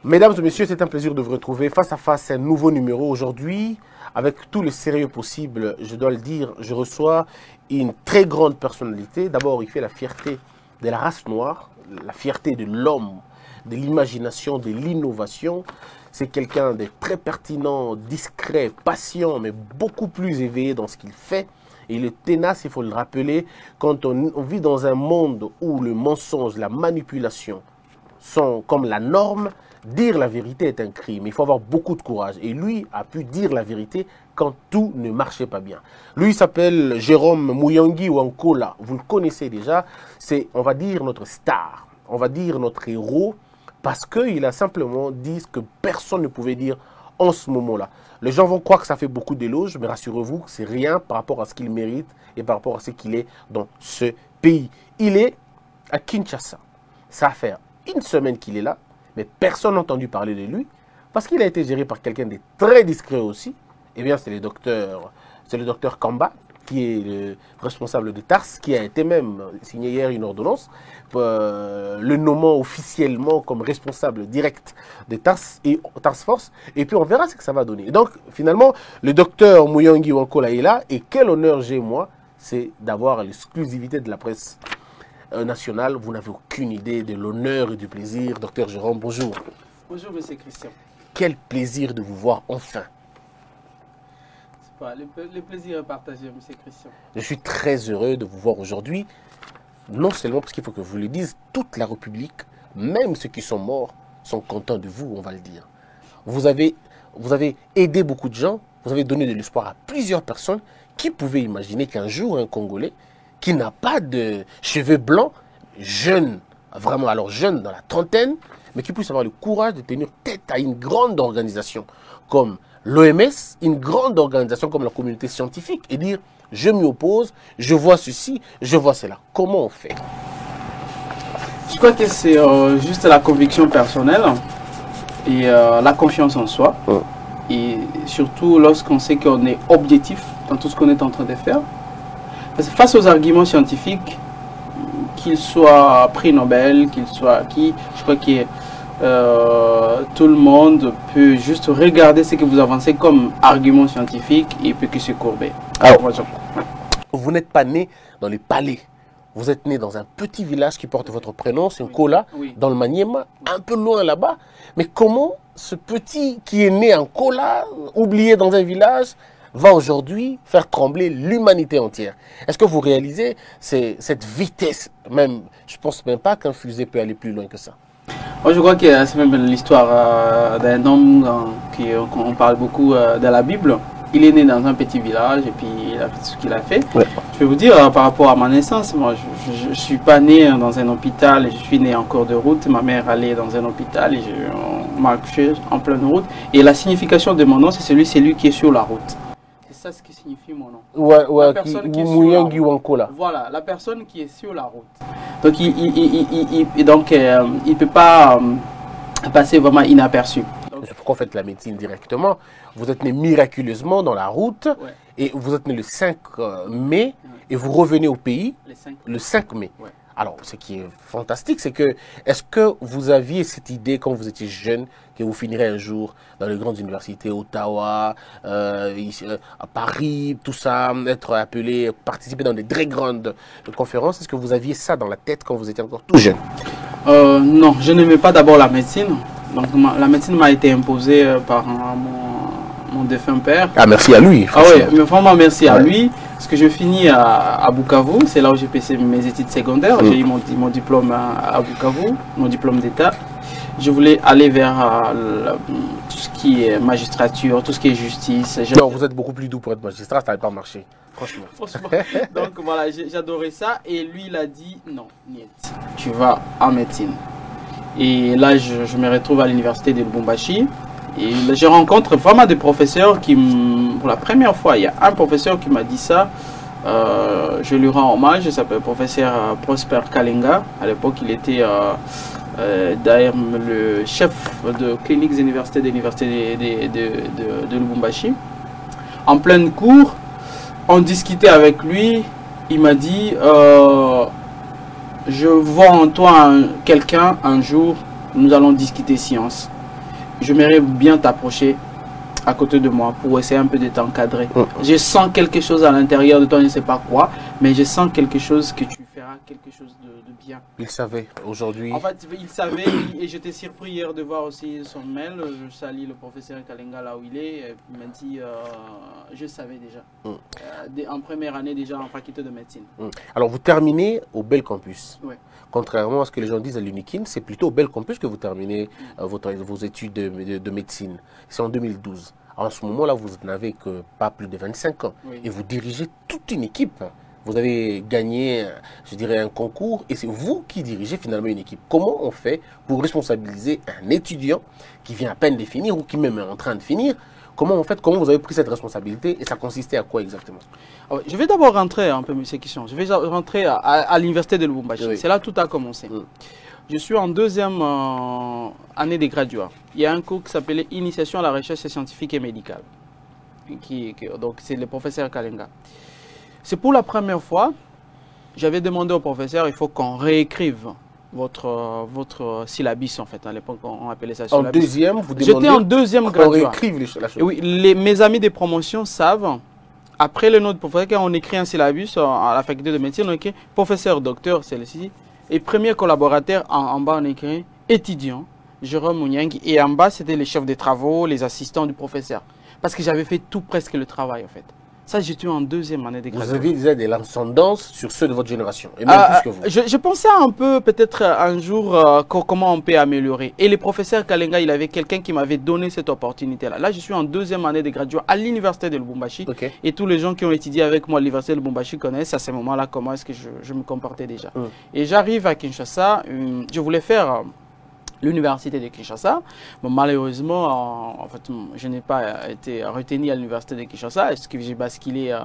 Mesdames et messieurs, c'est un plaisir de vous retrouver face à face, un nouveau numéro. Aujourd'hui, avec tout le sérieux possible, je dois le dire, je reçois une très grande personnalité. D'abord, il fait la fierté de la race noire, la fierté de l'homme, de l'imagination, de l'innovation. C'est quelqu'un de très pertinent, discret, patient, mais beaucoup plus éveillé dans ce qu'il fait. Et il est tenace, il faut le rappeler, quand on vit dans un monde où le mensonge, la manipulation sont comme la norme. Dire la vérité est un crime, il faut avoir beaucoup de courage. Et lui a pu dire la vérité quand tout ne marchait pas bien. Lui s'appelle Jérôme Muyangi Wankola, vous le connaissez déjà, c'est, on va dire, notre star, on va dire notre héros, parce qu'il a simplement dit ce que personne ne pouvait dire en ce moment-là. Les gens vont croire que ça fait beaucoup d'éloges, mais rassurez-vous, c'est rien par rapport à ce qu'il mérite et par rapport à ce qu'il est dans ce pays. Il est à Kinshasa, ça va faire une semaine qu'il est là, mais personne n'a entendu parler de lui, parce qu'il a été géré par quelqu'un de très discret aussi. Eh bien, c'est le docteur Kamba, qui est le responsable de TARS, qui a été même signé hier une ordonnance, le nommant officiellement comme responsable direct de TARS et TARS Force. Et puis, on verra ce que ça va donner. Et donc, finalement, le docteur Muyangi Wankola est là, et quel honneur j'ai, moi, c'est d'avoir l'exclusivité de la presse nationale. Vous n'avez aucune idée de l'honneur et du plaisir. Docteur Jérôme, bonjour. Bonjour, monsieur Christian. Quel plaisir de vous voir enfin. Le plaisir est partagé, monsieur Christian. Je suis très heureux de vous voir aujourd'hui. Non seulement parce qu'il faut que vous le disiez, toute la République, même ceux qui sont morts, sont contents de vous, on va le dire. Vous avez aidé beaucoup de gens, vous avez donné de l'espoir à plusieurs personnes qui pouvaient imaginer qu'un jour, un Congolais qui n'a pas de cheveux blancs, jeune, vraiment alors jeune dans la trentaine, mais qui puisse avoir le courage de tenir tête à une grande organisation comme l'OMS, une grande organisation comme la communauté scientifique, et dire je m'y oppose, je vois ceci, je vois cela. Comment on fait? Je crois que c'est juste la conviction personnelle et la confiance en soi. Et surtout lorsqu'on sait qu'on est objectif dans tout ce qu'on est en train de faire. Parce que face aux arguments scientifiques, qu'ils soient prix Nobel, qu'ils soient qui, je crois que tout le monde peut juste regarder ce que vous avancez comme argument scientifique et peut que se courber. Alors, vous n'êtes pas né dans les palais. Vous êtes né dans un petit village qui porte votre prénom, c'est Nkola, dans le Maniema, un peu loin là-bas. Mais comment ce petit qui est né en Nkola, oublié dans un village, va aujourd'hui faire trembler l'humanité entière? Est-ce que vous réalisez cette vitesse? Même, je ne pense même pas qu'un fusée peut aller plus loin que ça. Moi, je crois que c'est même l'histoire d'un homme qu'on parle beaucoup dans la Bible. Il est né dans un petit village et puis il a fait ce qu'il a fait. Ouais. Je vais vous dire, par rapport à ma naissance, moi je ne suis pas né dans un hôpital, je suis né en cours de route. Ma mère allait dans un hôpital et on m'a accouché en pleine route. Et la signification de mon nom, c'est celui qui est sur la route. C'est ça ce qui signifie mon nom. Muyangi Wankola. Voilà, la personne qui est sur la route. Donc il ne peut pas passer vraiment inaperçu. C'est pourquoi vous faites la médecine directement. Vous êtes né miraculeusement dans la route et vous êtes né le 5 mai et vous revenez au pays le 5 mai. Ouais. Alors, ce qui est fantastique, c'est que, est-ce que vous aviez cette idée quand vous étiez jeune que vous finirez un jour dans les grandes universités, Ottawa, à Paris, tout ça, être appelé, participer dans des très grandes conférences? Est-ce que vous aviez ça dans la tête quand vous étiez encore tout jeune? Non, je n'aimais pas d'abord la médecine. Donc la médecine m'a été imposée par mon défunt père. Ah, merci à lui. Ah oui, mais vraiment merci à lui. Parce que je finis à Bukavu, c'est là où j'ai passé mes études secondaires. J'ai eu mon diplôme à Bukavu, mon diplôme d'état. Je voulais aller vers tout ce qui est magistrature, tout ce qui est justice. Non, vous êtes beaucoup plus doux pour être magistrat, ça n'avait pas marché. Franchement. Donc voilà, j'adorais ça. Et lui, il a dit non, niet, tu vas en médecine. Et là, je me retrouve à l'université de Lubumbashi. Et je rencontre vraiment des professeurs qui, pour la première fois, il y a un professeur qui m'a dit ça. Je lui rends hommage, il s'appelle professeur Prosper Kalenga. À l'époque, il était d'ailleurs le chef de cliniques universitaires de l'université de Lubumbashi. En pleine cours, on discutait avec lui. Il m'a dit je vois en toi quelqu'un, un jour, nous allons discuter science. j'aimerais bien t'approcher à côté de moi pour essayer un peu de t'encadrer. Je sens quelque chose à l'intérieur de toi, je ne sais pas quoi, mais je sens quelque chose que tu feras quelque chose de bien. Il savait aujourd'hui. En fait, il savait et j'étais surpris hier de voir aussi son mail. Je salue le professeur Kalenga là où il est. Il m'a dit, je savais déjà. En première année déjà en faculté de médecine. Alors vous terminez au Bel Campus. Ouais. Contrairement à ce que les gens disent à l'UNIKIN, c'est plutôt au Bel Campus que vous terminez vos études de médecine. C'est en 2012. En ce moment-là, vous n'avez que pas plus de 25 ans. Oui. Et vous dirigez toute une équipe. Vous avez gagné, je dirais, un concours et c'est vous qui dirigez finalement une équipe. Comment on fait pour responsabiliser un étudiant qui vient à peine de finir ou qui même est en train de finir? Comment on fait? Comment vous avez pris cette responsabilité et ça consistait à quoi exactement? Je vais d'abord rentrer un peu ces questions. Je vais rentrer à l'université de Lubumbashi. Oui. C'est là que tout a commencé. Je suis en deuxième année de graduat. Il y a un cours qui s'appelait Initiation à la recherche scientifique et médicale. Donc c'est le professeur Kalenga. C'est pour la première fois, j'avais demandé au professeur, il faut qu'on réécrive votre syllabus en fait. À l'époque, on appelait ça syllabus. En deuxième, vous demandez. J'étais en deuxième graduat. On réécrive la chose. Oui, mes amis de promotion savent. Après le nom de professeur, quand on écrit un syllabus à la faculté de médecine, on écrit professeur, docteur, celle-ci. Et premier collaborateur, en bas, on écrit étudiant, Jérôme Mouniang. Et en bas, c'était les chefs de travaux, les assistants du professeur. Parce que j'avais fait tout presque le travail en fait. Ça, j'étais en deuxième année de graduation. Vous avez déjà de l'ascendance sur ceux de votre génération, et même plus que vous. Je pensais un peu, peut-être un jour, comment on peut améliorer. Et le professeur Kalenga, il avait quelqu'un qui m'avait donné cette opportunité-là. Là, je suis en deuxième année de graduation à l'université de Lubumbashi. Et tous les gens qui ont étudié avec moi à l'université de Lubumbashi connaissent à ce moment-là comment est-ce que je me comportais déjà. Et j'arrive à Kinshasa, je voulais faire l'université de Kinshasa. Bon, malheureusement, en fait, je n'ai pas été retenu à l'université de Kinshasa. Est-ce que j'ai basculé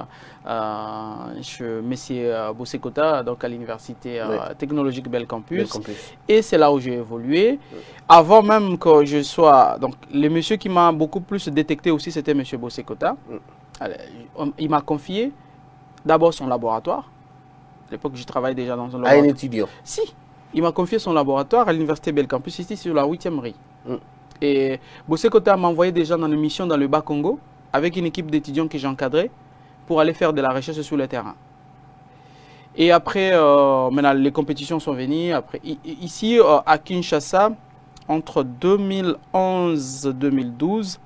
chez M. Bossekota, donc à l'université technologique Bel Campus. Et c'est là où j'ai évolué. Avant même que je sois... Donc, le monsieur qui m'a beaucoup plus détecté aussi, c'était M. Bossekota. Il m'a confié d'abord son laboratoire. À l'époque, je travaillais déjà dans un laboratoire. À un étudiant? Si. Il m'a confié son laboratoire à l'université Bel Campus, ici sur la 8e rue. Et Bossekota m'a envoyé déjà dans une mission dans le Bas-Congo avec une équipe d'étudiants que j'encadrais pour aller faire de la recherche sur le terrain. Et après, maintenant, les compétitions sont venues. Après, ici, à Kinshasa, entre 2011 et 2012,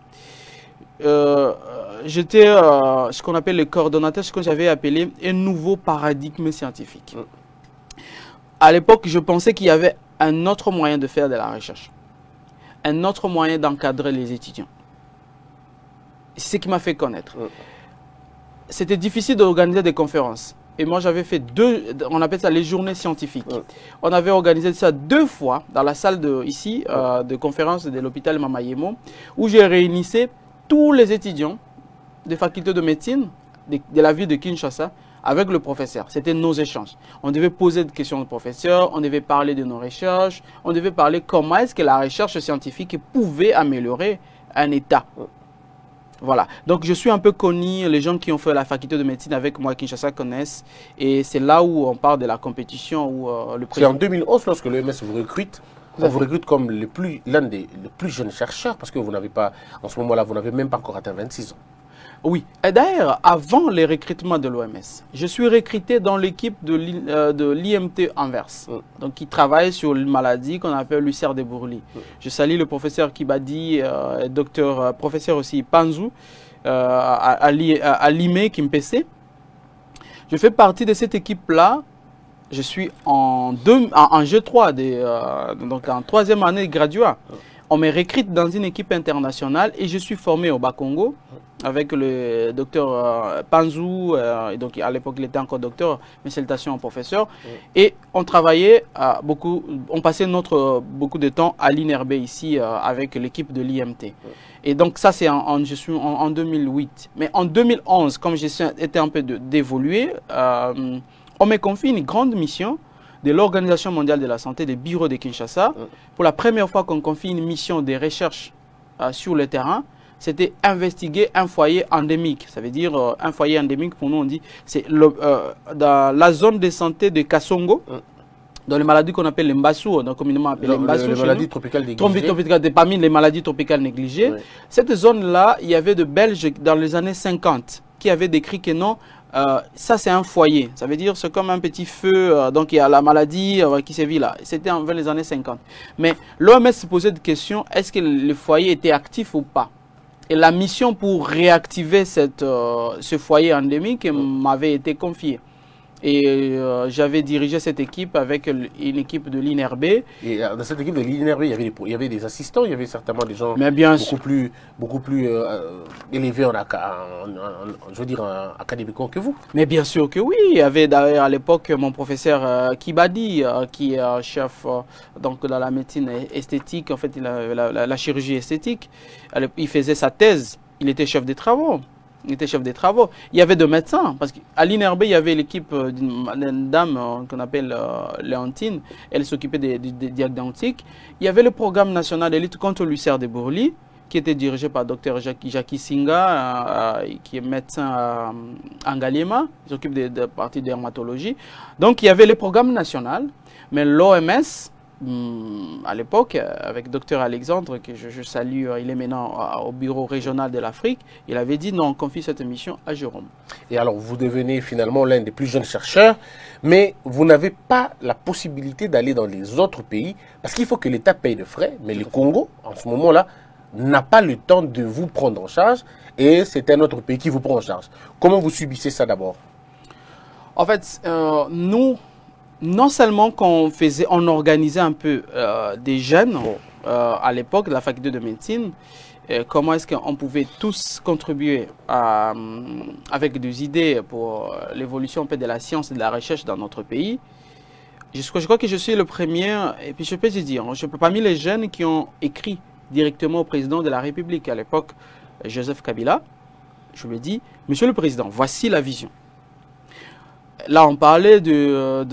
j'étais ce qu'on appelle le coordonnateur, ce que j'avais appelé un nouveau paradigme scientifique. À l'époque, je pensais qu'il y avait un autre moyen de faire de la recherche, un autre moyen d'encadrer les étudiants. C'est ce qui m'a fait connaître. C'était difficile d'organiser des conférences. Et moi, j'avais fait on appelle ça les journées scientifiques. On avait organisé ça 2 fois dans la salle de conférence de l'hôpital Mamayemo, où j'ai réunissé tous les étudiants des facultés de médecine de la ville de Kinshasa avec le professeur. C'était nos échanges. On devait poser des questions au professeur, on devait parler de nos recherches, on devait parler comment est-ce que la recherche scientifique pouvait améliorer un État. Voilà. Donc, je suis un peu connu. Les gens qui ont fait la faculté de médecine avec moi à Kinshasa connaissent. Et c'est là où on parle de la compétition. C'est en 2011 lorsque l'OMS vous recrute. On vous recrute comme l'un des plus jeunes chercheurs parce que vous n'avez pas, en ce moment-là, vous n'avez même pas encore atteint 26 ans. Oui, et d'ailleurs, avant les recrutements de l'OMS, je suis recruté dans l'équipe de l'IMT Anvers, donc qui travaille sur une maladie qu'on appelle l'ulcère de Bourli. Je salue le professeur Kibadi, professeur aussi Panzou, à l'IME Kimpese. Je fais partie de cette équipe-là. Je suis en G3, donc en 3e année de graduat. On me recrute dans une équipe internationale et je suis formé au Bas-Congo avec le docteur Panzou. Donc à l'époque, il était encore docteur, mais salutations au professeur. Et on travaillait beaucoup, on passait beaucoup de temps à l'INRB ici avec l'équipe de l'IMT. Et donc ça, c'est je suis en 2008. Mais en 2011, comme j'étais un peu d'évoluer, on me confie une grande mission de l'Organisation mondiale de la santé, des bureaux de Kinshasa. Pour la première fois qu'on confie une mission de recherche sur le terrain, c'était investiguer un foyer endémique. Ça veut dire un foyer endémique, pour nous on dit, c'est dans la zone de santé de Kasongo, dans les maladies qu'on appelle les mbassou, donc communément appelées les mbassou. Les maladies tropicales négligées. Parmi les maladies tropicales négligées. Oui. Cette zone-là, il y avait de Belges dans les années 50 qui avaient décrit que non, ça c'est un foyer. Ça veut dire c'est comme un petit feu, donc il y a la maladie qui sévit là. C'était vers les années 50. Mais l'OMS se posait des questions, est-ce que le foyer était actif ou pas? Et la mission pour réactiver ce foyer endémique m'avait été confiée. Et j'avais dirigé cette équipe avec une équipe de l'INRB. Et dans cette équipe de l'INRB, il y avait des assistants, il y avait certainement des gens beaucoup plus élevés je veux dire, académiquement que vous. Mais bien sûr que oui. Il y avait d'ailleurs à l'époque mon professeur Kibadi, qui est chef donc, dans la médecine esthétique, en fait, la chirurgie esthétique. Il faisait sa thèse, il était chef des travaux. Il était chef des travaux. Il y avait deux médecins, parce qu'à l'INRB, il y avait l'équipe d'une dame qu'on appelle Léontine. Elle s'occupait des diagnostics. Il y avait le programme national de lutte contre l'ulcère de Bourli, qui était dirigé par Dr Jackie Singa, qui est médecin à Angaliema. Il s'occupe de la partie de dermatologie. Donc, il y avait le programme national, mais l'OMS, à l'époque, avec Dr Alexandre, que je salue, il est maintenant au bureau régional de l'Afrique, il avait dit non, on confie cette mission à Jérôme. Et alors, vous devenez finalement l'un des plus jeunes chercheurs, mais vous n'avez pas la possibilité d'aller dans les autres pays, parce qu'il faut que l'État paye de frais, mais le Congo, en ce moment-là, n'a pas le temps de vous prendre en charge, et c'est un autre pays qui vous prend en charge. Comment vous subissez ça d'abord? En fait, nous... Non seulement qu'on organisait un peu des jeunes à l'époque de la faculté de médecine, comment est-ce qu'on pouvait tous contribuer avec des idées pour l'évolution de la science et de la recherche dans notre pays. Je crois que je suis le premier, et puis je peux te dire, parmi les jeunes qui ont écrit directement au président de la République à l'époque, Joseph Kabila, je lui ai dit, Monsieur le Président, voici la vision. Là, on parlait de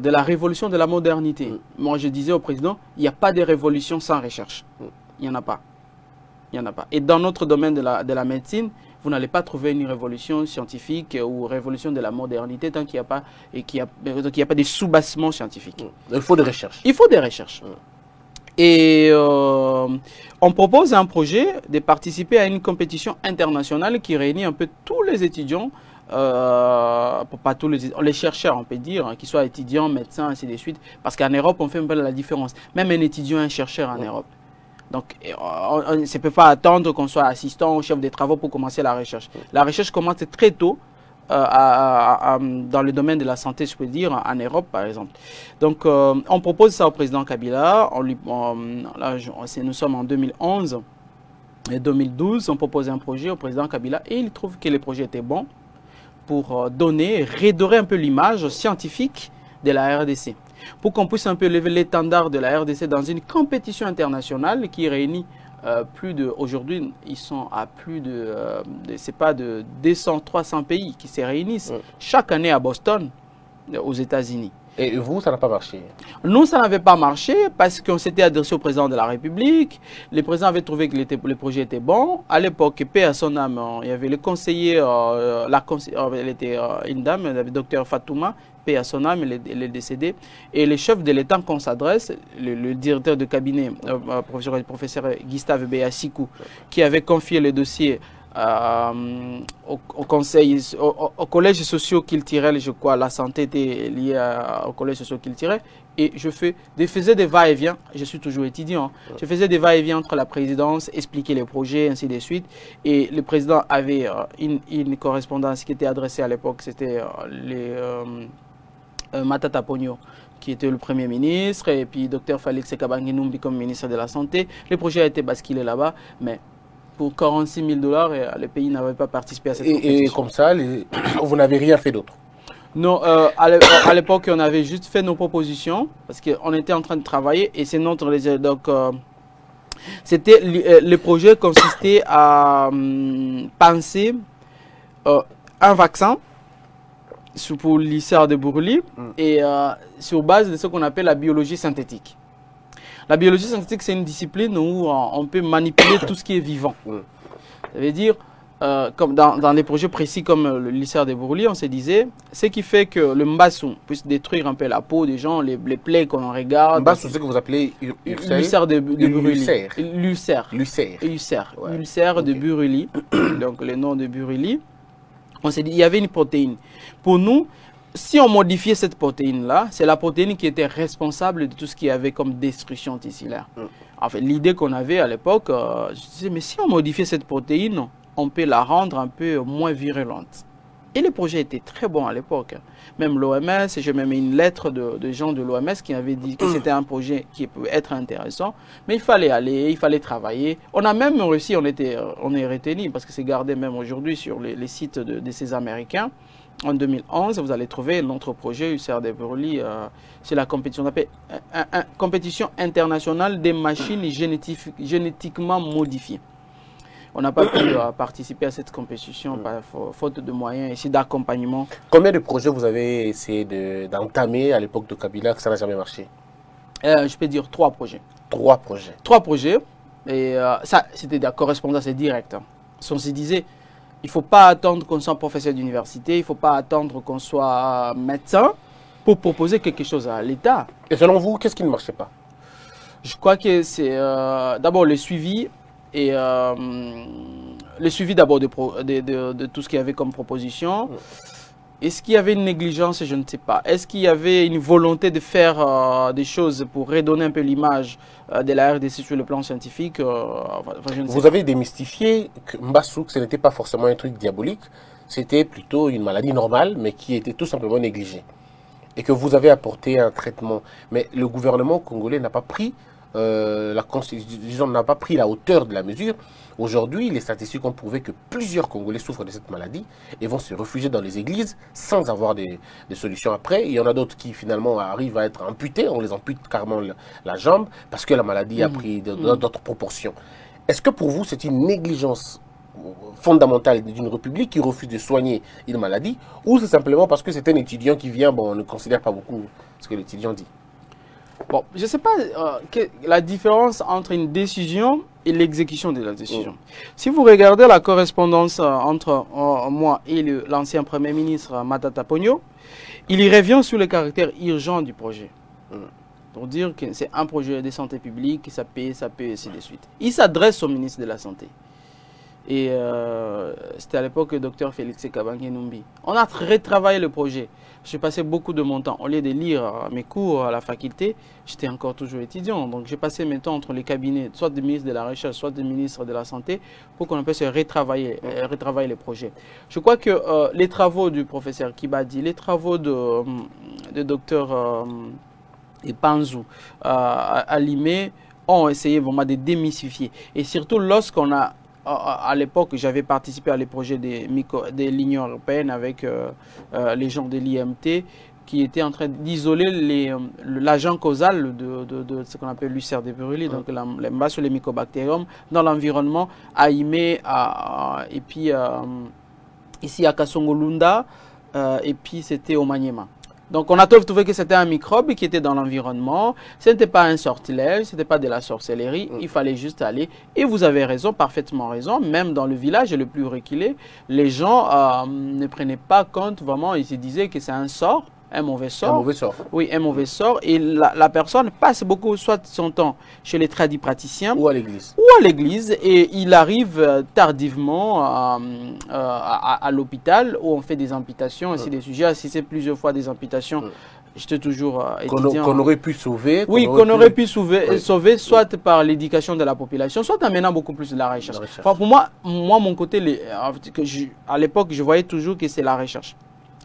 la révolution de la modernité. Moi, je disais au président, il n'y a pas de révolution sans recherche. Il n'y en a pas. Il n'y en a pas. Et dans notre domaine de la médecine, vous n'allez pas trouver une révolution scientifique ou révolution de la modernité tant qu'il n'y a pas de sous-bassement scientifique. Il faut des recherches. Il faut des recherches. Et on propose un projet de participer à une compétition internationale qui réunit un peu tous les étudiants, pas tous les chercheurs, on peut dire, hein, qu'ils soient étudiants, médecins, ainsi de suite. Parce qu'en Europe, on fait un peu la différence. Même un étudiant, un chercheur en Europe. Donc, on ne peut pas attendre qu'on soit assistant ou chef des travaux pour commencer la recherche. La recherche commence très tôt dans le domaine de la santé, je peux dire, en Europe, par exemple. Donc, on propose ça au président Kabila. Là, nous sommes en 2011 et 2012. On propose un projet au président Kabila et il trouve que le projet était bon pour redorer un peu l'image scientifique de la RDC. Pour qu'on puisse un peu lever l'étendard de la RDC dans une compétition internationale qui réunit aujourd'hui, ils sont à plus c'est pas de 200, 300 pays qui se réunissent chaque année à Boston, aux États-Unis. Et vous, ça n'a pas marché? Nous, ça n'avait pas marché parce qu'on s'était adressé au président de la République. Le président avait trouvé que le projet était bon. À l'époque, paix à son âme, il y avait le conseiller, elle était une dame, le docteur Fatouma, paix à son âme, elle est décédée. Et le chef de l'État qu'on s'adresse, le directeur de cabinet, professeur Gustave Béassikou, qui avait confié le dossier au collège socio-culturel, je crois, la santé était liée au collège socio-culturel, et je faisais des va-et-vient, je suis toujours étudiant, je faisais des va-et-vient entre la présidence, expliquer les projets, ainsi de suite, et le président avait une correspondance qui était adressée à l'époque, c'était Matata Pogno, qui était le Premier ministre, et puis Dr Félix Kabange Numbi comme ministre de la Santé. Le projet a été basculé là-bas, mais pour 46 000 $, le pays n'avait pas participé à cette compétition. Et comme ça, vous n'avez rien fait d'autre? Non, à l'époque, on avait juste fait nos propositions, parce qu'on était en train de travailler, et c'est notre... Donc, le projet consistait à penser un vaccin pour l'ulcère de Bourli, et sur base de ce qu'on appelle la biologie synthétique. La biologie synthétique, c'est une discipline où on peut manipuler tout ce qui est vivant. Ça veut dire, comme dans des projets précis comme le lycée des Bourli, on se disait, ce qui fait que le Mbassou puisse détruire un peu la peau des gens, les plaies qu'on regarde. Mbassou, c'est ce que vous appelez l'ulcère de Buruli. L'ulcère. Ouais. L'ulcère de Buruli, donc le nom de Buruli. On s'est dit, il y avait une protéine. Pour nous, si on modifiait cette protéine-là, c'est la protéine qui était responsable de tout ce qu'il y avait comme destruction tissulaire. En fait, l'idée qu'on avait à l'époque, je disais, mais si on modifiait cette protéine, on peut la rendre un peu moins virulente. Et le projet était très bon à l'époque. Même l'OMS, j'ai même une lettre de gens de l'OMS qui avaient dit que c'était un projet qui peut être intéressant. Mais il fallait aller, il fallait travailler. On a même réussi, on est retenu, parce que c'est gardé même aujourd'hui sur les sites de ces Américains. En 2011, vous allez trouver notre projet UCR de Buruli, c'est la compétition, on appelle compétition internationale des machines génétiquement modifiées. On n'a pas pu participer à cette compétition faute de moyens ici d'accompagnement. Combien de projets vous avez essayé d'entamer à l'époque de Kabila que ça n'a jamais marché? Je peux dire 3 projets. 3 projets. 3 projets. Et ça, c'était de la correspondance directe. On se disait, il ne faut pas attendre qu'on soit professeur d'université, il ne faut pas attendre qu'on soit médecin pour proposer quelque chose à l'État. Et selon vous, qu'est-ce qui ne marchait pas? Je crois que c'est d'abord le suivi. Et le suivi d'abord de tout ce qu'il y avait comme proposition. Est-ce qu'il y avait une négligence? Je ne sais pas. Est-ce qu'il y avait une volonté de faire des choses pour redonner un peu l'image de la RDC sur le plan scientifique? Vous avez démystifié que Mbassou, ce n'était pas forcément un truc diabolique, c'était plutôt une maladie normale, mais qui était tout simplement négligée. Et que vous avez apporté un traitement. Mais le gouvernement congolais n'a pas pris la Constitution n'a pas pris la hauteur de la mesure. Aujourd'hui, les statistiques ont prouvé que plusieurs Congolais souffrent de cette maladie et vont se réfugier dans les églises sans avoir des solutions après. Il y en a d'autres qui finalement arrivent à être amputés, on les ampute carrément la jambe parce que la maladie a pris d'autres proportions. Est-ce que pour vous, c'est une négligence fondamentale d'une république qui refuse de soigner une maladie, ou c'est simplement parce que c'est un étudiant qui vient, bon, on ne considère pas beaucoup ce que l'étudiant dit? Bon, je ne sais pas la différence entre une décision et l'exécution de la décision. Si vous regardez la correspondance entre moi et l'ancien Premier ministre Matata Ponyo, il y revient sur le caractère urgent du projet. Pour dire que c'est un projet de santé publique, ça peut, et ainsi de suite. Il s'adresse au ministre de la Santé. Et c'était à l'époque le docteur Félix Kabange Numbi. On a retravaillé le projet. J'ai passé beaucoup de mon temps. Au lieu de lire mes cours à la faculté, j'étais encore toujours étudiant. Donc j'ai passé mes temps entre les cabinets, soit du ministre de la Recherche, soit du ministre de la Santé, pour qu'on puisse retravailler les projets. Je crois que les travaux du professeur Kibadi, les travaux de docteur Epanzou à Limé ont essayé vraiment de démystifier. Et surtout lorsqu'on a à l'époque, j'avais participé à les projets de l'Union européenne avec les gens de l'IMT qui étaient en train d'isoler l'agent causal de ce qu'on appelle l'ulcère de Buruli, donc les mycobactérium, dans l'environnement à Ime, et puis ici à Kasongolunda, et puis c'était au Maniema. Donc on a trouvé que c'était un microbe qui était dans l'environnement, ce n'était pas un sortilège, ce n'était pas de la sorcellerie, il fallait juste aller. Et vous avez raison, parfaitement raison, même dans le village le plus reculé, les gens ne prenaient pas compte, vraiment, ils se disaient que c'est un sort, un mauvais sort. Un mauvais sort. Oui, un mauvais sort. Et la personne passe beaucoup, soit son temps chez les tradipraticiens. Ou à l'église. Ou à l'église. Et il arrive tardivement à l'hôpital où on fait des amputations, ainsi des sujets. Si c'est plusieurs fois des amputations, j'étais toujours étudiant. Qu'on aurait pu sauver. Oui, qu'on aurait pu sauver, soit par l'éducation de la population, soit en menant beaucoup plus de la recherche. Enfin, pour moi, mon côté, à l'époque, je voyais toujours que c'est la recherche.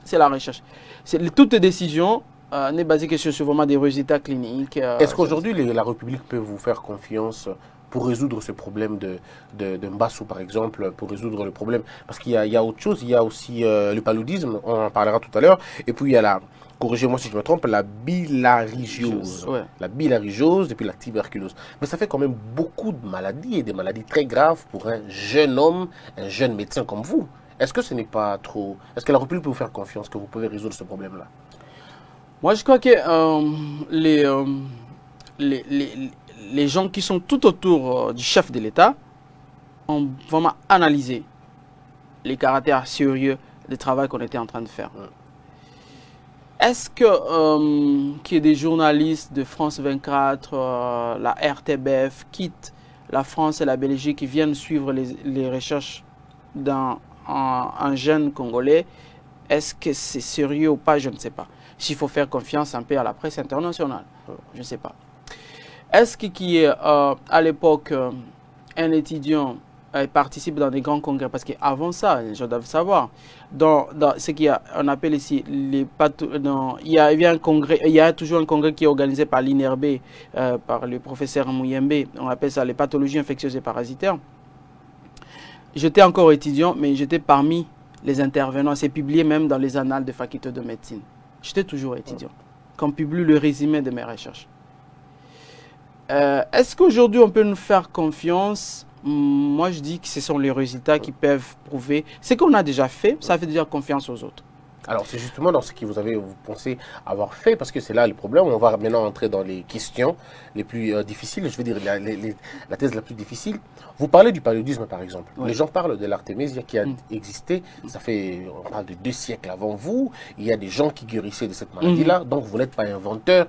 C'est la recherche. Toute décision n'est basée que sur vraiment des résultats cliniques. Est-ce qu'aujourd'hui, la République peut vous faire confiance pour résoudre ce problème de Mbassou, par exemple, pour résoudre le problème? Parce qu'il y a autre chose, il y a aussi le paludisme, on en parlera tout à l'heure, et puis il y a corrigez-moi si je me trompe, la bilharziose. La bilharziose et puis la tuberculose. Mais ça fait quand même beaucoup de maladies, et des maladies très graves pour un jeune homme, un jeune médecin comme vous. Est-ce que ce n'est pas trop... Est-ce que la République peut vous faire confiance que vous pouvez résoudre ce problème-là? Moi, je crois que les gens qui sont tout autour du chef de l'État ont vraiment analysé le caractère sérieux du travail qu'on était en train de faire. Est-ce que qu'il y ait des journalistes de France 24, la RTBF quittent la France et la Belgique qui viennent suivre les recherches d'un jeune Congolais, est-ce que c'est sérieux ou pas? Je ne sais pas. S'il faut faire confiance un peu à la presse internationale, je ne sais pas. Est-ce qu'il y a à l'époque un étudiant participe dans des grands congrès? Parce qu'avant ça, les gens doivent savoir, dans ce qu'il y a, on appelle ici, il y a toujours un congrès qui est organisé par l'INRB, par le professeur Mouyembe, on appelle ça les pathologies infectieuses et parasitaires. J'étais encore étudiant, mais j'étais parmi les intervenants. C'est publié même dans les annales de faculté de médecine. J'étais toujours étudiant. Qu'on publie le résumé de mes recherches. Est-ce qu'aujourd'hui on peut nous faire confiance? Moi je dis que ce sont les résultats qui peuvent prouver ce qu'on a déjà fait, ça fait déjà confiance aux autres. Alors c'est justement dans ce que vous pensez avoir fait, parce que c'est là le problème. On va maintenant entrer dans les questions les plus difficiles, je veux dire la thèse la plus difficile. Vous parlez du paludisme par exemple. Oui. Les gens parlent de l'artémisia qui a existé, ça fait, on parle de 2 siècles avant vous. Il y a des gens qui guérissaient de cette maladie-là, donc vous n'êtes pas inventeur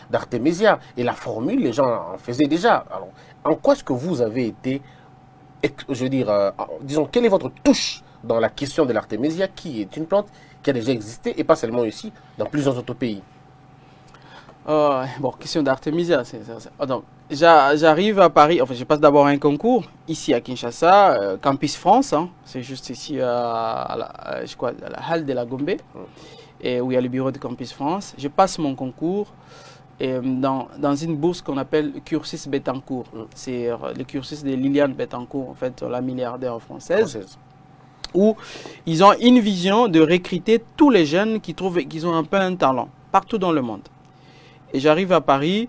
d'artémisia. Et la formule, les gens en faisaient déjà. Alors en quoi est-ce que vous avez été, je veux dire, disons, quelle est votre touche dans la question de l'artémisia, qui est une plante qui a déjà existé, et pas seulement ici, dans plusieurs autres pays? Bon, question d'artémisia. J'arrive à Paris, enfin je passe d'abord un concours, ici à Kinshasa, Campus France, hein, c'est juste ici à la halle de la Gombe, et où il y a le bureau de Campus France. Je passe mon concours dans une bourse qu'on appelle Cursus Bettencourt. C'est le cursus de Liliane Bettencourt, en fait, la milliardaire française. Où ils ont une vision de recruter tous les jeunes qui trouvent qu'ils ont un peu un talent, partout dans le monde. Et j'arrive à Paris,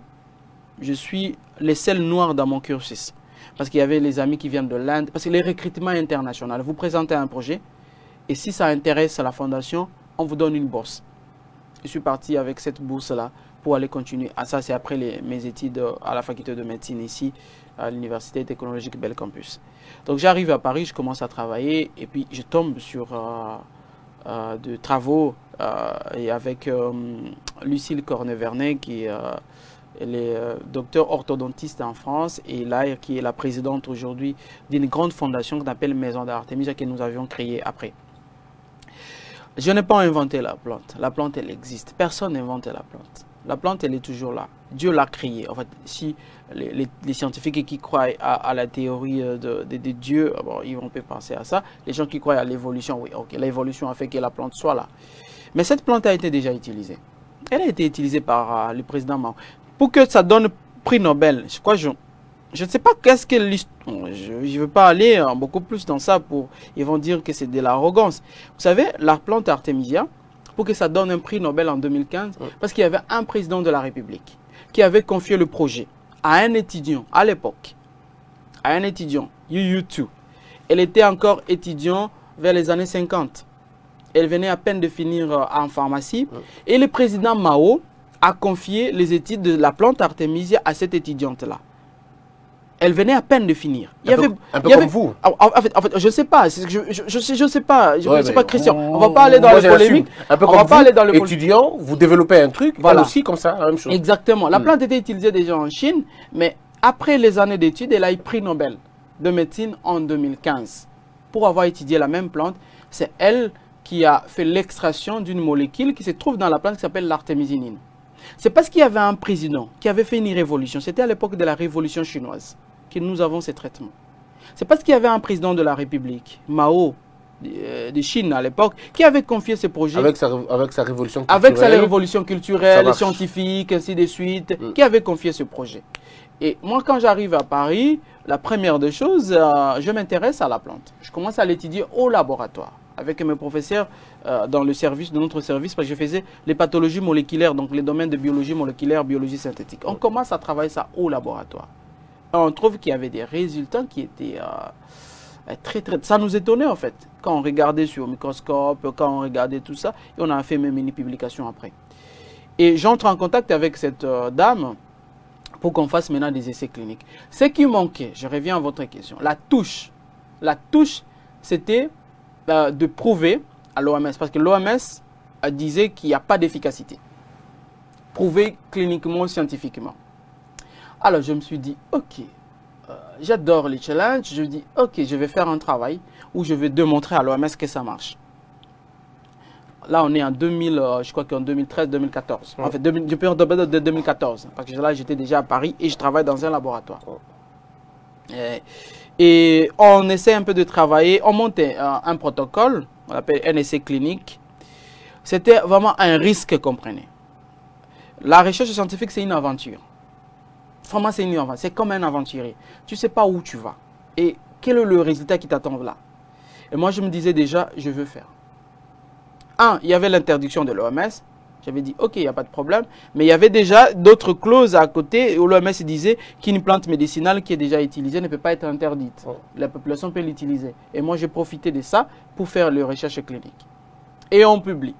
je suis le seul noir dans mon cursus. Parce qu'il y avait les amis qui viennent de l'Inde, parce que les recrutements internationaux, vous présentez un projet, et si ça intéresse la fondation, on vous donne une bourse. Je suis parti avec cette bourse-là pour aller continuer. Ah, ça, c'est après mes études à la faculté de médecine ici, à l'université technologique Belcampus. Donc j'arrive à Paris, je commence à travailler et puis je tombe sur de travaux et avec Lucille Cornevernet qui elle est docteur orthodontiste en France et là qui est la présidente aujourd'hui d'une grande fondation qu'on appelle Maison d'Artémisia que nous avions créée après. Je n'ai pas inventé la plante. La plante, elle existe. Personne n'a inventé la plante. La plante, elle est toujours là. Dieu l'a créée. En fait, si les scientifiques qui croient à la théorie de Dieu, bon, ils vont pas penser à ça. Les gens qui croient à l'évolution, oui, ok, l'évolution a fait que la plante soit là. Mais cette plante a été déjà utilisée. Elle a été utilisée par le président Mao. Pour que ça donne prix Nobel, je crois, je ne sais pas qu'est-ce que l'histoire. Je ne veux pas aller beaucoup plus dans ça pour. Ils vont dire que c'est de l'arrogance. Vous savez, la plante Artemisia, pour que ça donne un prix Nobel en 2015, parce qu'il y avait un président de la République qui avait confié le projet à un étudiant à l'époque, à un étudiant, Yu Tu. Elle était encore étudiant vers les années 50. Elle venait à peine de finir en pharmacie. Et le président Mao a confié les études de la plante Artemisia à cette étudiante-là. Elle venait à peine de finir. Un peu comme vous. En fait, je ne sais pas. Je ne sais pas. Je ne sais pas, Christian. On ne va pas aller dans les polémiques. Un peu comme vous, étudiant, vous développez un truc, voilà. Elle aussi comme ça, la même chose. Exactement. La plante était utilisée déjà en Chine, mais après les années d'études, elle a eu prix Nobel de médecine en 2015. Pour avoir étudié la même plante, c'est elle qui a fait l'extraction d'une molécule qui se trouve dans la plante qui s'appelle l'artémisinine. C'est parce qu'il y avait un président qui avait fait une révolution. C'était à l'époque de la révolution chinoise que nous avons ces traitements. C'est parce qu'il y avait un président de la République, Mao, de Chine à l'époque, qui avait confié ce projet. Avec sa révolution culturelle. Avec sa révolution culturelle, scientifique, ainsi de suite, qui avait confié ce projet. Et moi, quand j'arrive à Paris, la première des choses, je m'intéresse à la plante. Je commence à l'étudier au laboratoire avec mes professeurs dans le service de notre service, parce que je faisais les pathologies moléculaires, donc les domaines de biologie moléculaire, biologie synthétique. On commence à travailler ça au laboratoire. Et on trouve qu'il y avait des résultats qui étaient très... Ça nous étonnait en fait, quand on regardait sur le microscope, quand on regardait tout ça, et on a fait même une publication après. Et j'entre en contact avec cette dame pour qu'on fasse maintenant des essais cliniques. Ce qui manquait, je reviens à votre question, la touche, c'était de prouver à l'OMS, parce que l'OMS disait qu'il n'y a pas d'efficacité. Prouver cliniquement, scientifiquement. Alors je me suis dit, ok, j'adore les challenges, je me dis, ok, je vais faire un travail où je vais démontrer à l'OMS que ça marche. Là, on est en 2000, je crois qu'en 2013-2014. En fait, depuis en 2014, parce que là, j'étais déjà à Paris et je travaille dans un laboratoire. Et on essaie un peu de travailler, on monte un protocole, on l'appelle un essai clinique. C'était vraiment un risque qu'on prenait. La recherche scientifique, c'est une aventure. Vraiment, c'est une aventure. C'est comme un aventurier. Tu ne sais pas où tu vas. Et quel est le résultat qui t'attend là? Et moi, je me disais déjà, je veux faire. Il y avait l'interdiction de l'OMS. J'avais dit, ok, il n'y a pas de problème. Mais il y avait déjà d'autres clauses à côté où l'OMS disait qu'une plante médicinale qui est déjà utilisée ne peut pas être interdite. La population peut l'utiliser. Et moi, j'ai profité de ça pour faire les recherches cliniques. Et on publie.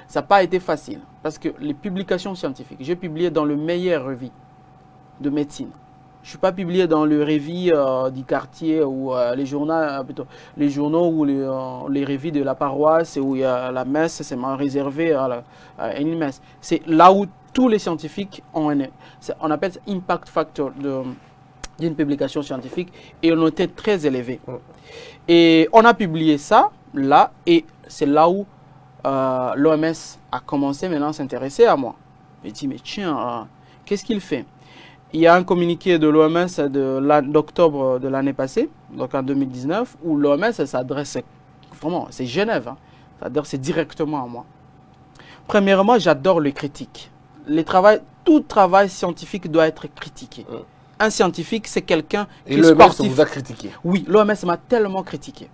Ça n'a pas été facile parce que les publications scientifiques, j'ai publié dans le meilleur revue de médecine. Je ne suis pas publié dans le revue du quartier ou les journaux ou les revues de la paroisse où il y a la messe, c'est réservé à une messe. C'est là où tous les scientifiques ont on appelle ça impact factor d'une publication scientifique et on était très élevé. Et on a publié ça là et c'est là où l'OMS a commencé maintenant à s'intéresser à moi. Je dit mais tiens, qu'est-ce qu'il fait? Il y a un communiqué de l'OMS d'octobre de l'année passée, donc en 2019, où l'OMS s'adresse, vraiment, c'est Genève, hein, c'est directement à moi. Premièrement, j'adore les critiques. Tout travail scientifique doit être critiqué. Un scientifique, c'est quelqu'un qui est sportif. Et l'OMS vous a critiqué? Oui, l'OMS m'a tellement critiqué.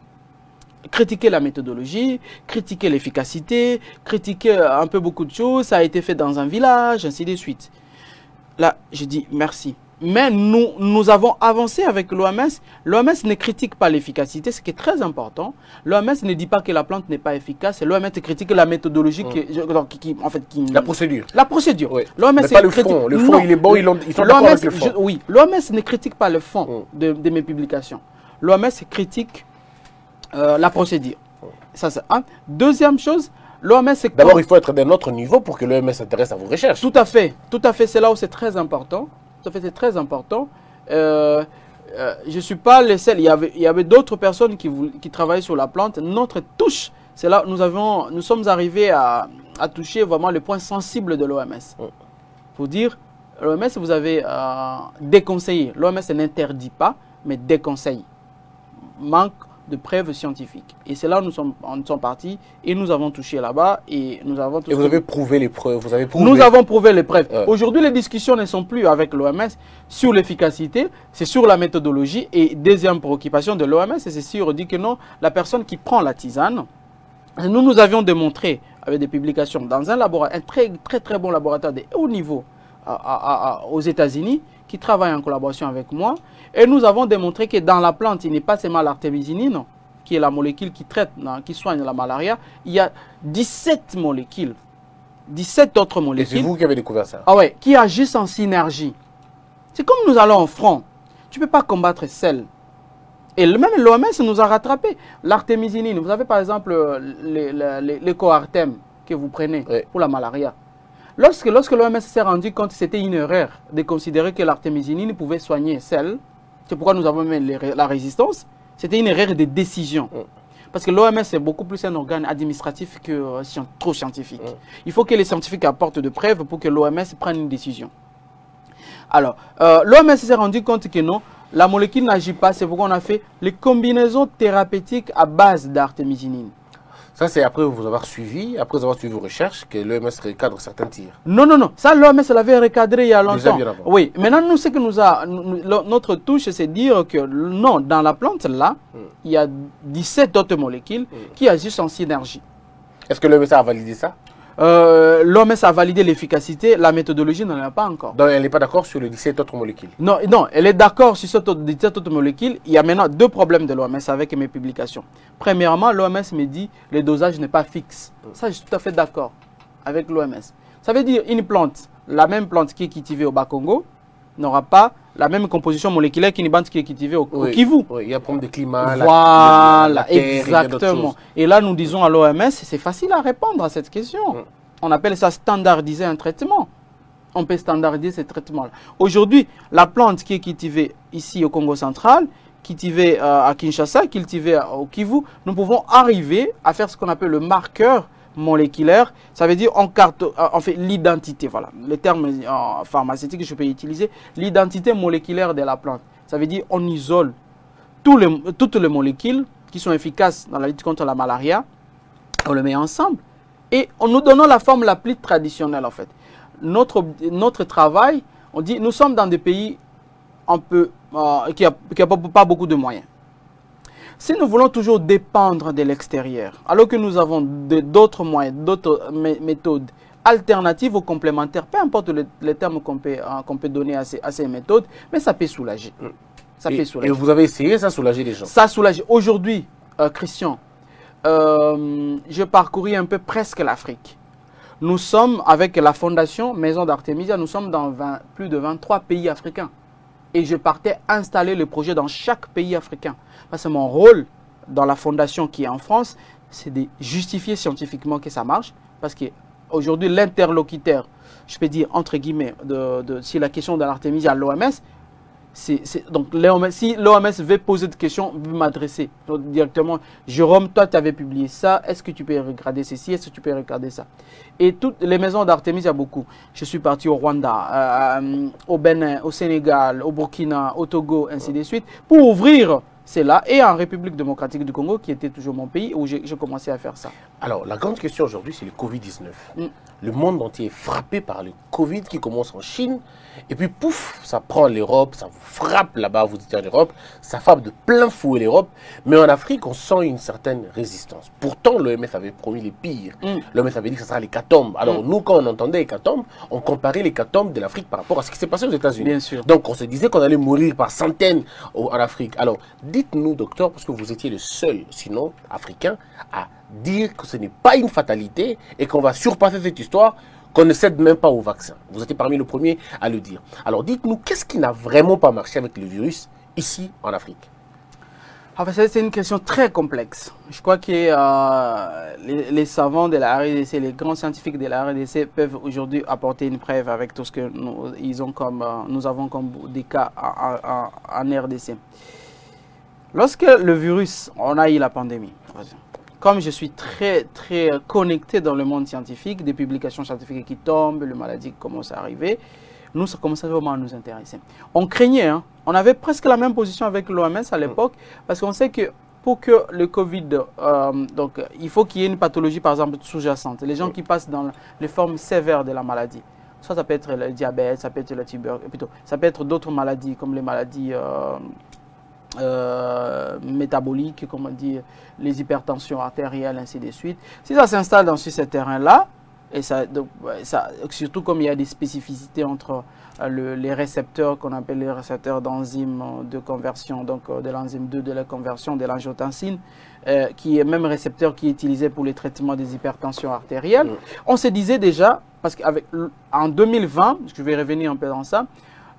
Critiquer la méthodologie, critiquer l'efficacité, critiquer un peu beaucoup de choses, ça a été fait dans un village, ainsi de suite. Là, je dis merci. Mais nous avons avancé avec l'OMS. L'OMS ne critique pas l'efficacité, ce qui est très important. L'OMS ne dit pas que la plante n'est pas efficace. L'OMS critique la méthodologie, la procédure. La procédure. Oui. Mais pas le fond. Le fond, il est bon, ils sont d'accord avec le fond. Oui, l'OMS ne critique pas le fond de mes publications. L'OMS critique la procédure. Ça, c'est un. Deuxième chose, l'OMS, c'est d'abord, il faut être d'un autre niveau pour que l'OMS s'intéresse à vos recherches. Tout à fait. Tout à fait. C'est là où c'est très important. Tout à fait, c'est très important. Je ne suis pas le seul. Il y avait d'autres personnes qui travaillaient sur la plante. Notre touche, c'est là où nous sommes arrivés à toucher vraiment le point sensible de l'OMS. Pour dire, l'OMS, vous avez déconseillé. L'OMS n'interdit pas, mais déconseille. Manque de preuves scientifiques. Et c'est là où nous sommes partis et nous avons touché là-bas et nous avons... Et vous avez prouvé les preuves, Nous avons prouvé les preuves. Aujourd'hui, les discussions ne sont plus avec l'OMS sur l'efficacité, c'est sur la méthodologie. Et deuxième préoccupation de l'OMS, c'est sûr, on dit que non, la personne qui prend la tisane, nous avions démontré avec des publications dans un laboratoire, un très bon laboratoire de haut niveau aux États-Unis, qui travaille en collaboration avec moi. Et nous avons démontré que dans la plante, il n'est pas seulement l'artémisinine, qui est la molécule qui traite, qui soigne la malaria. Il y a 17 molécules, 17 autres molécules. Et c'est vous qui avez découvert ça? Ah ouais, qui agissent en synergie. C'est comme nous allons en front. Tu ne peux pas combattre seul. Et même l'OMS nous a rattrapés. L'artémisinine, vous avez par exemple les coartem que vous prenez pour la malaria. Lorsque l'OMS s'est rendu compte que c'était une erreur de considérer que l'artémisinine pouvait soigner celle, c'est pourquoi nous avons même la résistance, c'était une erreur de décision. Parce que l'OMS est beaucoup plus un organe administratif que trop scientifique. Il faut que les scientifiques apportent de preuves pour que l'OMS prenne une décision. Alors, l'OMS s'est rendu compte que non, la molécule n'agit pas, c'est pourquoi on a fait les combinaisons thérapeutiques à base d'artémisinine. Ça, c'est après vous avoir suivi, après avoir suivi vos recherches, que l'OMS recadre certains tirs. Non, non, non. Ça, l'OMS l'avait recadré il y a longtemps. Déjà bien avant. Oui. Maintenant, nous, ce que notre touche, c'est dire que non, dans la plante, là, il y a 17 autres molécules qui agissent en synergie. Est-ce que l'OMS a validé ça? L'OMS a validé l'efficacité, la méthodologie n'en a pas encore. Donc elle n'est pas d'accord sur les 17 autres molécules? Non, non, elle est d'accord sur ces 17 autres molécules. Il y a maintenant deux problèmes de l'OMS avec mes publications. Premièrement, l'OMS me dit que le dosage n'est pas fixe. Ça, je suis tout à fait d'accord avec l'OMS. Ça veut dire une plante, la même plante qui est cultivée au Bas-Congo, n'aura pas la même composition moléculaire qu'une bande qui est cultivée au Kivu. Oui, il y a un problème de climat. Voilà, la terre, exactement. Et là, nous disons à l'OMS, c'est facile à répondre à cette question. On appelle ça standardiser un traitement. On peut standardiser ces traitements-là. Aujourd'hui, la plante qui est cultivée ici au Congo central, cultivée à Kinshasa, cultivée au Kivu, nous pouvons arriver à faire ce qu'on appelle le marqueur moléculaire. Ça veut dire on fait l'identité, voilà, le terme pharmaceutique que je peux utiliser, l'identité moléculaire de la plante. Ça veut dire on isole toutes les molécules qui sont efficaces dans la lutte contre la malaria, on les met ensemble et en nous donnant la forme la plus traditionnelle en fait. Notre travail, on dit, nous sommes dans des pays qui n'ont pas beaucoup de moyens. Si nous voulons toujours dépendre de l'extérieur, alors que nous avons d'autres moyens, d'autres méthodes alternatives ou complémentaires, peu importe les termes qu'on peut donner à ces méthodes, mais ça peut soulager. Et vous avez essayé, ça soulager les gens? Ça soulage. Aujourd'hui, Christian, je parcouris un peu presque l'Afrique. Nous sommes, avec la fondation Maison d'Artemisia, nous sommes dans plus de 23 pays africains. Et je partais installer le projet dans chaque pays africain. Parce que mon rôle dans la fondation qui est en France, c'est de justifier scientifiquement que ça marche. Parce qu'aujourd'hui, l'interlocuteur, je peux dire entre guillemets, si la question de l'Artemisia à l'OMS, donc si l'OMS veut poser des questions, veut m'adresser directement. Jérôme, toi tu avais publié ça, est-ce que tu peux regarder ceci, est-ce que tu peux regarder ça? Et toutes les maisons d'Artémis, il y a beaucoup. Je suis parti au Rwanda, au Bénin, au Sénégal, au Burkina, au Togo, ainsi de suite, pour ouvrir cela. Et en République démocratique du Congo, qui était toujours mon pays, où j'ai commencé à faire ça. Alors, la grande question aujourd'hui, c'est le Covid-19. Le monde entier est frappé par le Covid qui commence en Chine. Et puis, pouf, ça prend l'Europe, ça vous frappe là-bas, vous dites en Europe, ça frappe de plein fouet l'Europe. Mais en Afrique, on sent une certaine résistance. Pourtant, l'OMS avait promis les pires. L'OMS avait dit que ce sera l'hécatombe. Alors, nous, quand on entendait hécatombe, on comparait l'hécatombe de l'Afrique par rapport à ce qui s'est passé aux États-Unis. Bien sûr. Donc, on se disait qu'on allait mourir par centaines en Afrique. Alors, dites-nous, docteur, parce que vous étiez le seul, sinon, africain, à dire que ce n'est pas une fatalité et qu'on va surpasser cette histoire, qu'on ne cède même pas au vaccin. Vous étiez parmi les premiers à le dire. Alors dites-nous, qu'est-ce qui n'a vraiment pas marché avec le virus ici en Afrique? C'est une question très complexe. Je crois que les savants de la RDC, les grands scientifiques de la RDC peuvent aujourd'hui apporter une preuve avec tout ce que nous avons comme des cas en RDC. Lorsque le virus, on a eu la pandémie, comme je suis très connecté dans le monde scientifique, des publications scientifiques qui tombent, les maladies qui commencent à arriver, nous, ça commençait vraiment à nous intéresser. On craignait, hein, on avait presque la même position avec l'OMS à l'époque, parce qu'on sait que pour que le Covid, donc il faut qu'il y ait une pathologie par exemple sous-jacente, les gens qui passent dans les formes sévères de la maladie, soit ça peut être le diabète, ça peut être la tuberculose, plutôt, ça peut être d'autres maladies comme les maladies métaboliques, comme on dit, les hypertensions artérielles, ainsi de suite. Si ça s'installe dans ce terrain-là, et surtout comme il y a des spécificités entre les récepteurs qu'on appelle les récepteurs d'enzymes de conversion, donc de l'enzyme 2 de la conversion de l'angiotensine, qui est même récepteur qui est utilisé pour les traitements des hypertensions artérielles. On se disait déjà, parce qu'en 2020, je vais revenir un peu dans ça,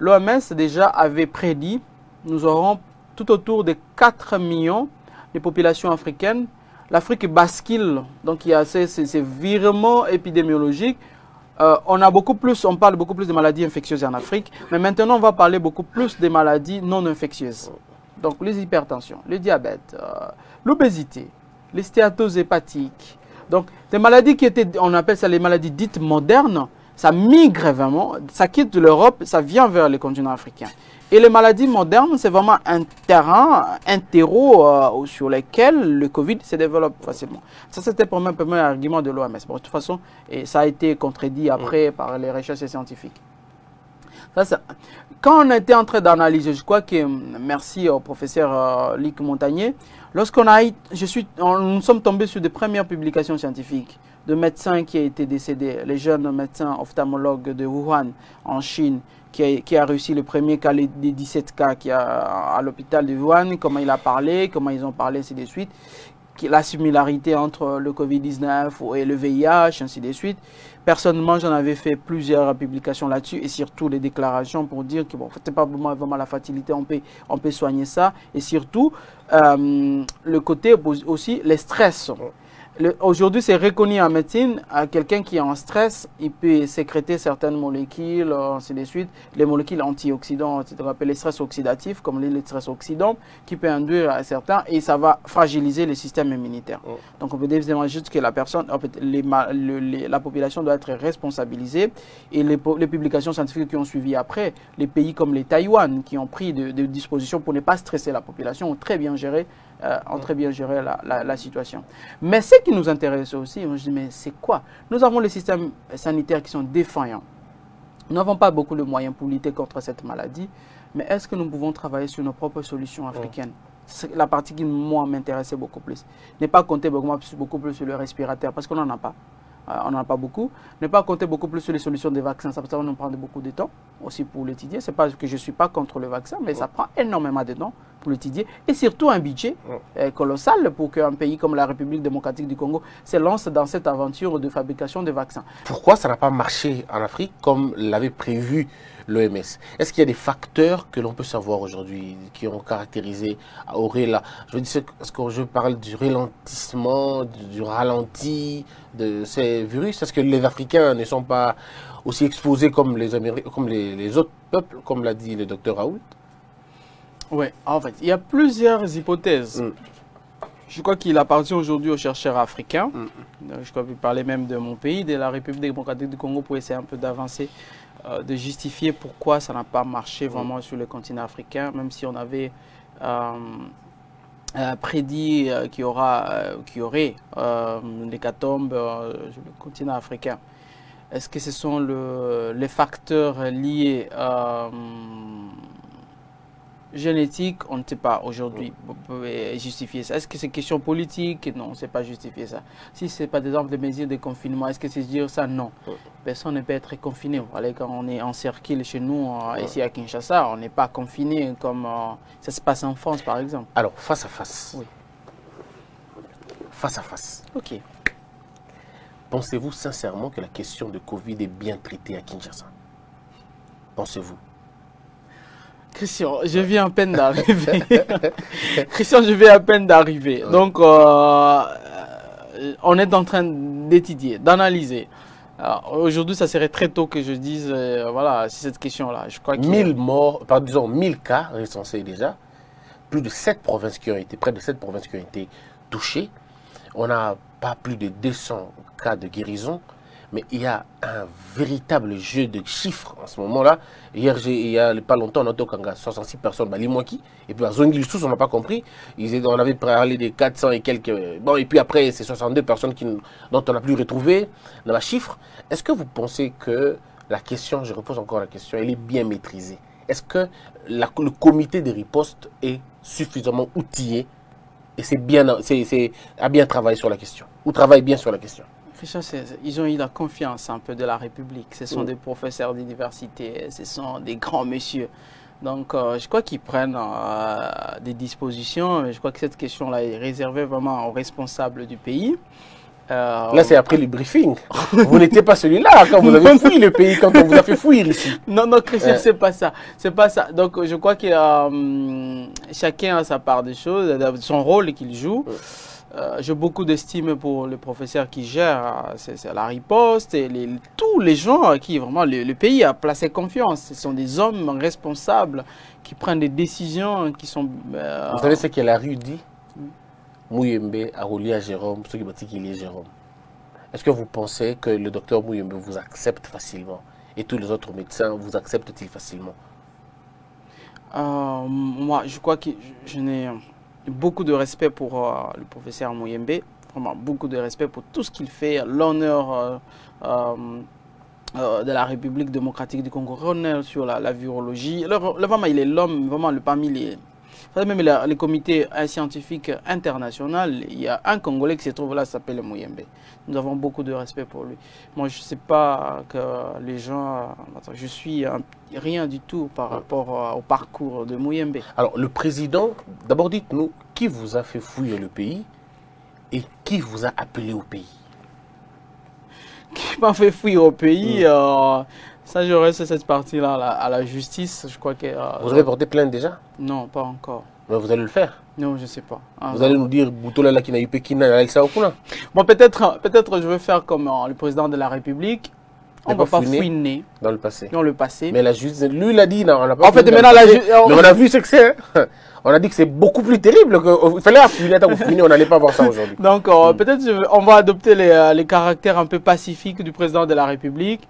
l'OMS déjà avait prédit, nous aurons tout autour de 4 millions de populations africaines. L'Afrique bascule, donc il y a ces virements épidémiologiques. On parle beaucoup plus de maladies infectieuses en Afrique, mais maintenant on va parler beaucoup plus des maladies non infectieuses. Donc les hypertensions, le diabète, l'obésité, les stéatoses hépatiques. Donc des maladies qui étaient, on appelle ça les maladies dites modernes, ça migre vraiment, ça quitte l'Europe, ça vient vers les continents africains. Et les maladies modernes, c'est vraiment un terrain, un terreau sur lequel le Covid se développe facilement. Ça, c'était pour moi le premier argument de l'OMS. Bon, de toute façon, et ça a été contredit après par les recherches scientifiques. Quand on était en train d'analyser, je crois que, merci au professeur Luc Montagnier, nous sommes tombés sur des premières publications scientifiques de médecins qui ont été décédés, les jeunes médecins ophtalmologues de Wuhan, en Chine, qui a réussi le premier cas, les 17 cas à l'hôpital de Wuhan, comment il a parlé, comment ils ont parlé, ainsi de suite. la similarité entre le Covid-19 et le VIH, ainsi de suite. Personnellement, j'en avais fait plusieurs publications là-dessus et surtout les déclarations pour dire que bon, c'est pas vraiment la facilité, on peut soigner ça. Et surtout, le côté aussi, les stress. Aujourd'hui, c'est reconnu en médecine, quelqu'un qui est en stress, il peut sécréter certaines molécules, ainsi de suite, les molécules antioxydants, etc., les stress oxydatifs, comme les stress oxydants, qui peut induire à certains, et ça va fragiliser le système immunitaire. Donc, on peut dire juste que la personne, en fait, la population doit être responsabilisée, et les publications scientifiques qui ont suivi après, les pays comme les Taïwan, qui ont pris des dispositions pour ne pas stresser la population, ont très bien géré la situation. Mais ce qui nous intéresse aussi, moi je dis, mais c'est quoi? Nous avons les systèmes sanitaires qui sont défaillants. Nous n'avons pas beaucoup de moyens pour lutter contre cette maladie, mais est-ce que nous pouvons travailler sur nos propres solutions africaines? C'est la partie qui, moi, m'intéressait beaucoup plus. Ne pas compter beaucoup plus sur le respirateur, parce qu'on n'en a pas. On n'en a pas beaucoup. Ne pas compter beaucoup plus sur les solutions des vaccins, ça va nous prendre beaucoup de temps aussi pour l'étudier. Ce n'est pas que je ne suis pas contre le vaccin, mais ça prend énormément de temps pour l'étudier. Et surtout un budget colossal pour qu'un pays comme la République démocratique du Congo se lance dans cette aventure de fabrication de vaccins. Pourquoi ça n'a pas marché en Afrique comme l'avait prévu l'OMS? Est-ce qu'il y a des facteurs que l'on peut savoir aujourd'hui qui ont caractérisé je veux dire, est-ce que je parle du ralentissement, du ralenti de ces virus? Est-ce que les Africains ne sont pas aussi exposés comme les autres peuples, comme l'a dit le docteur Raoult? Oui, en fait, il y a plusieurs hypothèses. Je crois qu'il appartient aujourd'hui aux chercheurs africains. Je crois qu'il parlait même de mon pays, de la République démocratique du Congo, pour essayer un peu d'avancer, de justifier pourquoi ça n'a pas marché vraiment sur le continent africain, même si on avait prédit qu'il y aurait l'hécatombe sur le continent africain. Est-ce que ce sont les facteurs liés génétique, on ne sait pas aujourd'hui justifier ça. Est-ce que c'est question politique? Non, c'est pas justifier ça. Si c'est par exemple des mesures de confinement, est-ce que c'est dire ça? Non. Personne ne peut être confiné. Voilà, quand on est en cercle chez nous, ici à Kinshasa, on n'est pas confiné comme ça se passe en France par exemple. Alors, face à face. Oui. Face à face. Ok. Pensez-vous sincèrement que la question de Covid est bien traitée à Kinshasa? Pensez-vous? Christian, je viens à peine d'arriver. Christian, je viens à peine d'arriver. Donc, on est en train d'étudier, d'analyser. Aujourd'hui, ça serait très tôt que je dise, voilà, c'est cette question-là. Je crois 1000 morts, disons 1000 cas recensés déjà. Plus de 7 provinces qui ont été, près de 7 provinces qui ont été touchées. On n'a pas plus de 200 cas de guérison. Mais il y a un véritable jeu de chiffres en ce moment-là. Hier, il y a pas longtemps, on a entendu 66 personnes, Limouaki. Et puis à Zonguilsous, on n'a pas compris. On avait parlé des 400 et quelques. Bon, et puis après, c'est 62 personnes dont on n'a plus retrouvé dans la chiffre. Est-ce que vous pensez que la question, je repose encore la question, elle est bien maîtrisée? Est-ce que le comité de riposte est suffisamment outillé et a bien travaillé sur la question? Ou travaille bien sur la question? Ils ont eu la confiance un peu de la République. Ce sont des professeurs d'université, ce sont des grands messieurs. Donc, je crois qu'ils prennent des dispositions. Je crois que cette question-là est réservée vraiment aux responsables du pays. Là, c'est après le briefing. Vous n'étiez pas celui-là quand vous avez fouillé le pays, quand on vous a fait fouiller ici. Non, non, Christian, c'est pas ça. C'est pas ça. Donc, je crois que chacun a sa part des choses, son rôle qu'il joue. J'ai beaucoup d'estime pour le professeur qui gère la riposte et tous les gens à qui vraiment le pays a placé confiance. Ce sont des hommes responsables qui prennent des décisions qui sont... Vous savez ce que la rue dit? Mouyembe a relié à Jérôme, ceux qui m'ont dit qu'il est Jérôme. Est-ce que vous pensez que le docteur Mouyembe vous accepte facilement? Et tous les autres médecins vous acceptent-ils facilement? Moi, je crois que je n'ai... beaucoup de respect pour le professeur Mouyembe, vraiment beaucoup de respect pour tout ce qu'il fait, l'honneur de la République démocratique du Congo, l'honneur sur la virologie. Vraiment, il est l'homme, vraiment, parmi les... Même les comités scientifiques internationaux, il y a un Congolais qui se trouve là, qui s'appelle Mouyembe. Nous avons beaucoup de respect pour lui. Moi, je ne sais pas que les gens... Je suis rien du tout par rapport au parcours de Mouyembe. Alors, le président, d'abord dites-nous, qui vous a fait fouiller le pays? Et qui vous a appelé au pays? Qui m'a fait fuir au pays? Ça, je reste cette partie-là à la justice. Je crois que. Vous avez porté plainte déjà? Non, pas encore. Mais vous allez le faire. Non, je ne sais pas. Vous allez nous dire Boutola là qui n'a eu Pékin avec ça au coup là. Bon, peut-être je vais faire comme le président de la République. On ne va pas fouiner dans le passé. Dans le passé. Mais la justice, lui il a dit, non, on n'a pas. En fait, maintenant la justice. Mais on a vu ce que c'est. Hein. On a dit que c'est beaucoup plus terrible. Il fallait fouiner, on n'allait pas voir ça aujourd'hui. Donc, peut-être on va adopter les caractères un peu pacifiques du président de la République.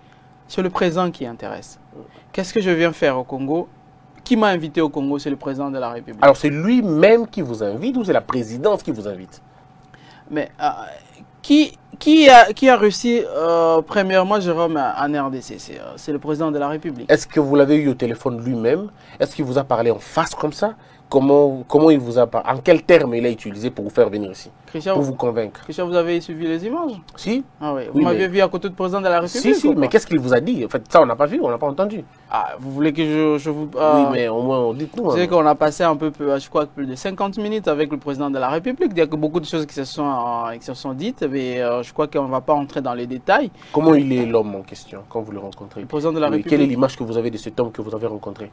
C'est le présent qui intéresse. Qu'est-ce que je viens faire au Congo? Qui m'a invité au Congo? C'est le président de la République. Alors, c'est lui-même qui vous invite ou c'est la présidence qui vous invite? Mais qui a réussi, premièrement, Jérôme, en RDC? C'est le président de la République. Est-ce que vous l'avez eu au téléphone lui-même? Est-ce qu'il vous a parlé en face comme ça? Comment il vous a parlé? En quels termes il a utilisé pour vous faire venir ici? Christian, pour vous convaincre? Christian, vous avez suivi les images? Si. Ah oui. Vous m'aviez vu à côté du président de la République? Si, mais qu'est-ce qu'il vous a dit? En fait, ça, on n'a pas vu, on n'a pas entendu. Ah, vous voulez que je vous... Oui, mais au moins, dites-nous. Vous savez qu'on a passé un peu, je crois, plus de 50 minutes avec le président de la République. Il y a que beaucoup de choses qui se sont dites, mais je crois qu'on ne va pas entrer dans les détails. Comment il est l'homme en question, quand vous le rencontrez? Le président de la République. Quelle est l'image que vous avez de cet homme que vous avez rencontré?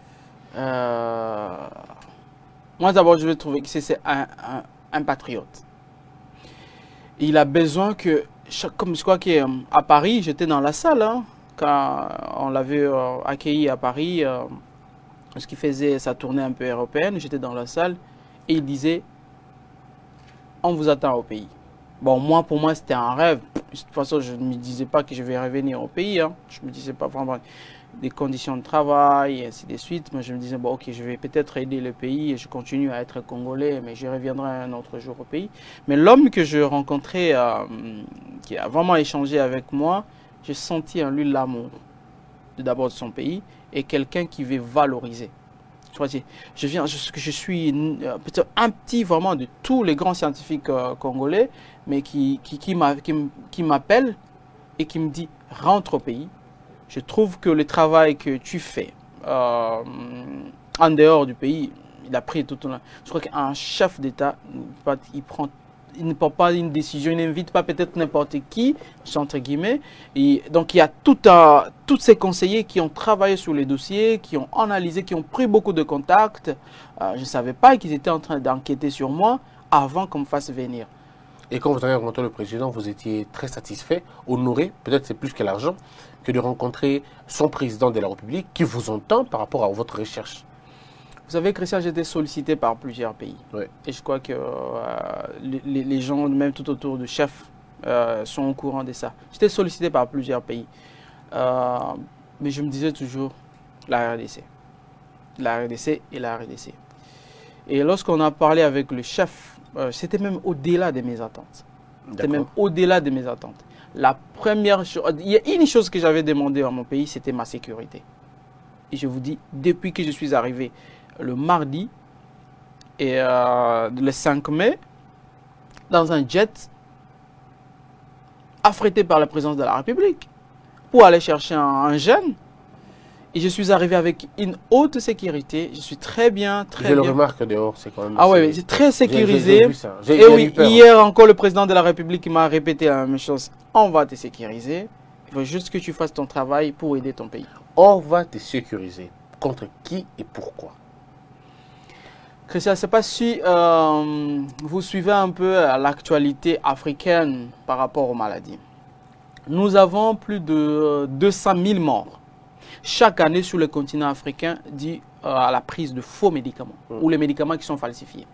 Moi, d'abord, je vais trouver que c'est un patriote. Il a besoin que, comme je crois qu'à Paris, j'étais dans la salle, hein, quand on l'avait accueilli à Paris, ce qui faisait sa tournée un peu européenne, j'étais dans la salle et il disait, on vous attend au pays. Bon, pour moi, c'était un rêve. De toute façon, je ne me disais pas que je vais revenir au pays. Hein. Je ne me disais pas vraiment des conditions de travail et ainsi de suite. Moi, je me disais, bon, ok, je vais peut-être aider le pays et je continue à être congolais, mais je reviendrai un autre jour au pays. Mais l'homme que je rencontrais, qui a vraiment échangé avec moi, j'ai senti en lui l'amour d'abord de son pays et quelqu'un qui veut valoriser. Je suis peut-être un petit vraiment de tous les grands scientifiques congolais, mais qui m'appelle et qui me dit, rentre au pays. Je trouve que le travail que tu fais en dehors du pays, il a pris tout un... Je crois qu'un chef d'État, il ne prend pas une décision, il n'invite pas peut-être n'importe qui, entre guillemets. Et donc il y a tous ces conseillers qui ont travaillé sur les dossiers, qui ont analysé, qui ont pris beaucoup de contacts. Je ne savais pas qu'ils étaient en train d'enquêter sur moi avant qu'on me fasse venir. Et quand vous avez rencontré le président, vous étiez très satisfait, honoré, peut-être c'est plus que l'argent, que de rencontrer son président de la République qui vous entend par rapport à votre recherche. Vous savez, Christian, j'ai été sollicité par plusieurs pays. Ouais. Et je crois que les gens, même tout autour du chef, sont au courant de ça. J'étais sollicité par plusieurs pays. Mais je me disais toujours la RDC. La RDC et la RDC. Et lorsqu'on a parlé avec le chef, c'était même au-delà de mes attentes. C'était même au-delà de mes attentes. La première chose, il y a une chose que j'avais demandé à mon pays, c'était ma sécurité. Et je vous dis, depuis que je suis arrivé le mardi et le 5 mai, dans un jet affrété par la présidence de la République pour aller chercher un jeune. Et je suis arrivé avec une haute sécurité. Je suis très bien, très bien. Je le remarque dehors, c'est quand même... Ah ouais, c'est très sécurisé. J'ai vu ça. Et oui, hier encore, le président de la République m'a répété la même chose. On va te sécuriser. Il faut juste que tu fasses ton travail pour aider ton pays. On va te sécuriser. Contre qui et pourquoi? Christian, je ne sais pas si vous suivez un peu l'actualité africaine par rapport aux maladies. Nous avons plus de 200 000 morts chaque année sur le continent africain dû à la prise de faux médicaments ou les médicaments qui sont falsifiés.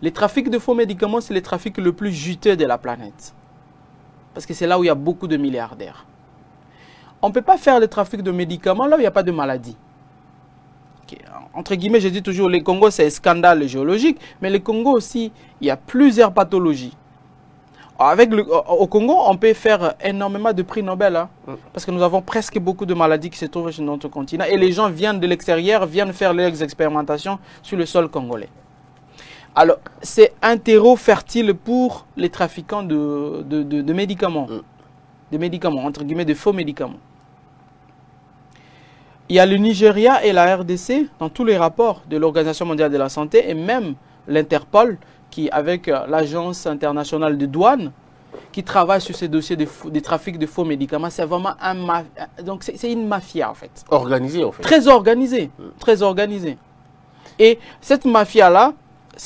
Les trafics de faux médicaments, c'est le trafic le plus juteux de la planète. Parce que c'est là où il y a beaucoup de milliardaires. On ne peut pas faire le trafic de médicaments là où il n'y a pas de maladie. Entre guillemets, je dis toujours, le Congo, c'est un scandale géologique, mais le Congo aussi, il y a plusieurs pathologies. Au Congo, on peut faire énormément de prix Nobel, hein, parce que nous avons presque beaucoup de maladies qui se trouvent sur notre continent, et les gens viennent de l'extérieur, viennent faire leurs expérimentations sur le sol congolais. Alors, c'est un terreau fertile pour les trafiquants de médicaments, entre guillemets, de faux médicaments. Il y a le Nigeria et la RDC dans tous les rapports de l'Organisation mondiale de la santé et même l'Interpol qui, avec l'Agence internationale de douane, qui travaille sur ces dossiers des trafics de faux médicaments. C'est vraiment donc c'est une mafia en fait. Organisée en fait. Très organisée, très organisée. Et cette mafia-là,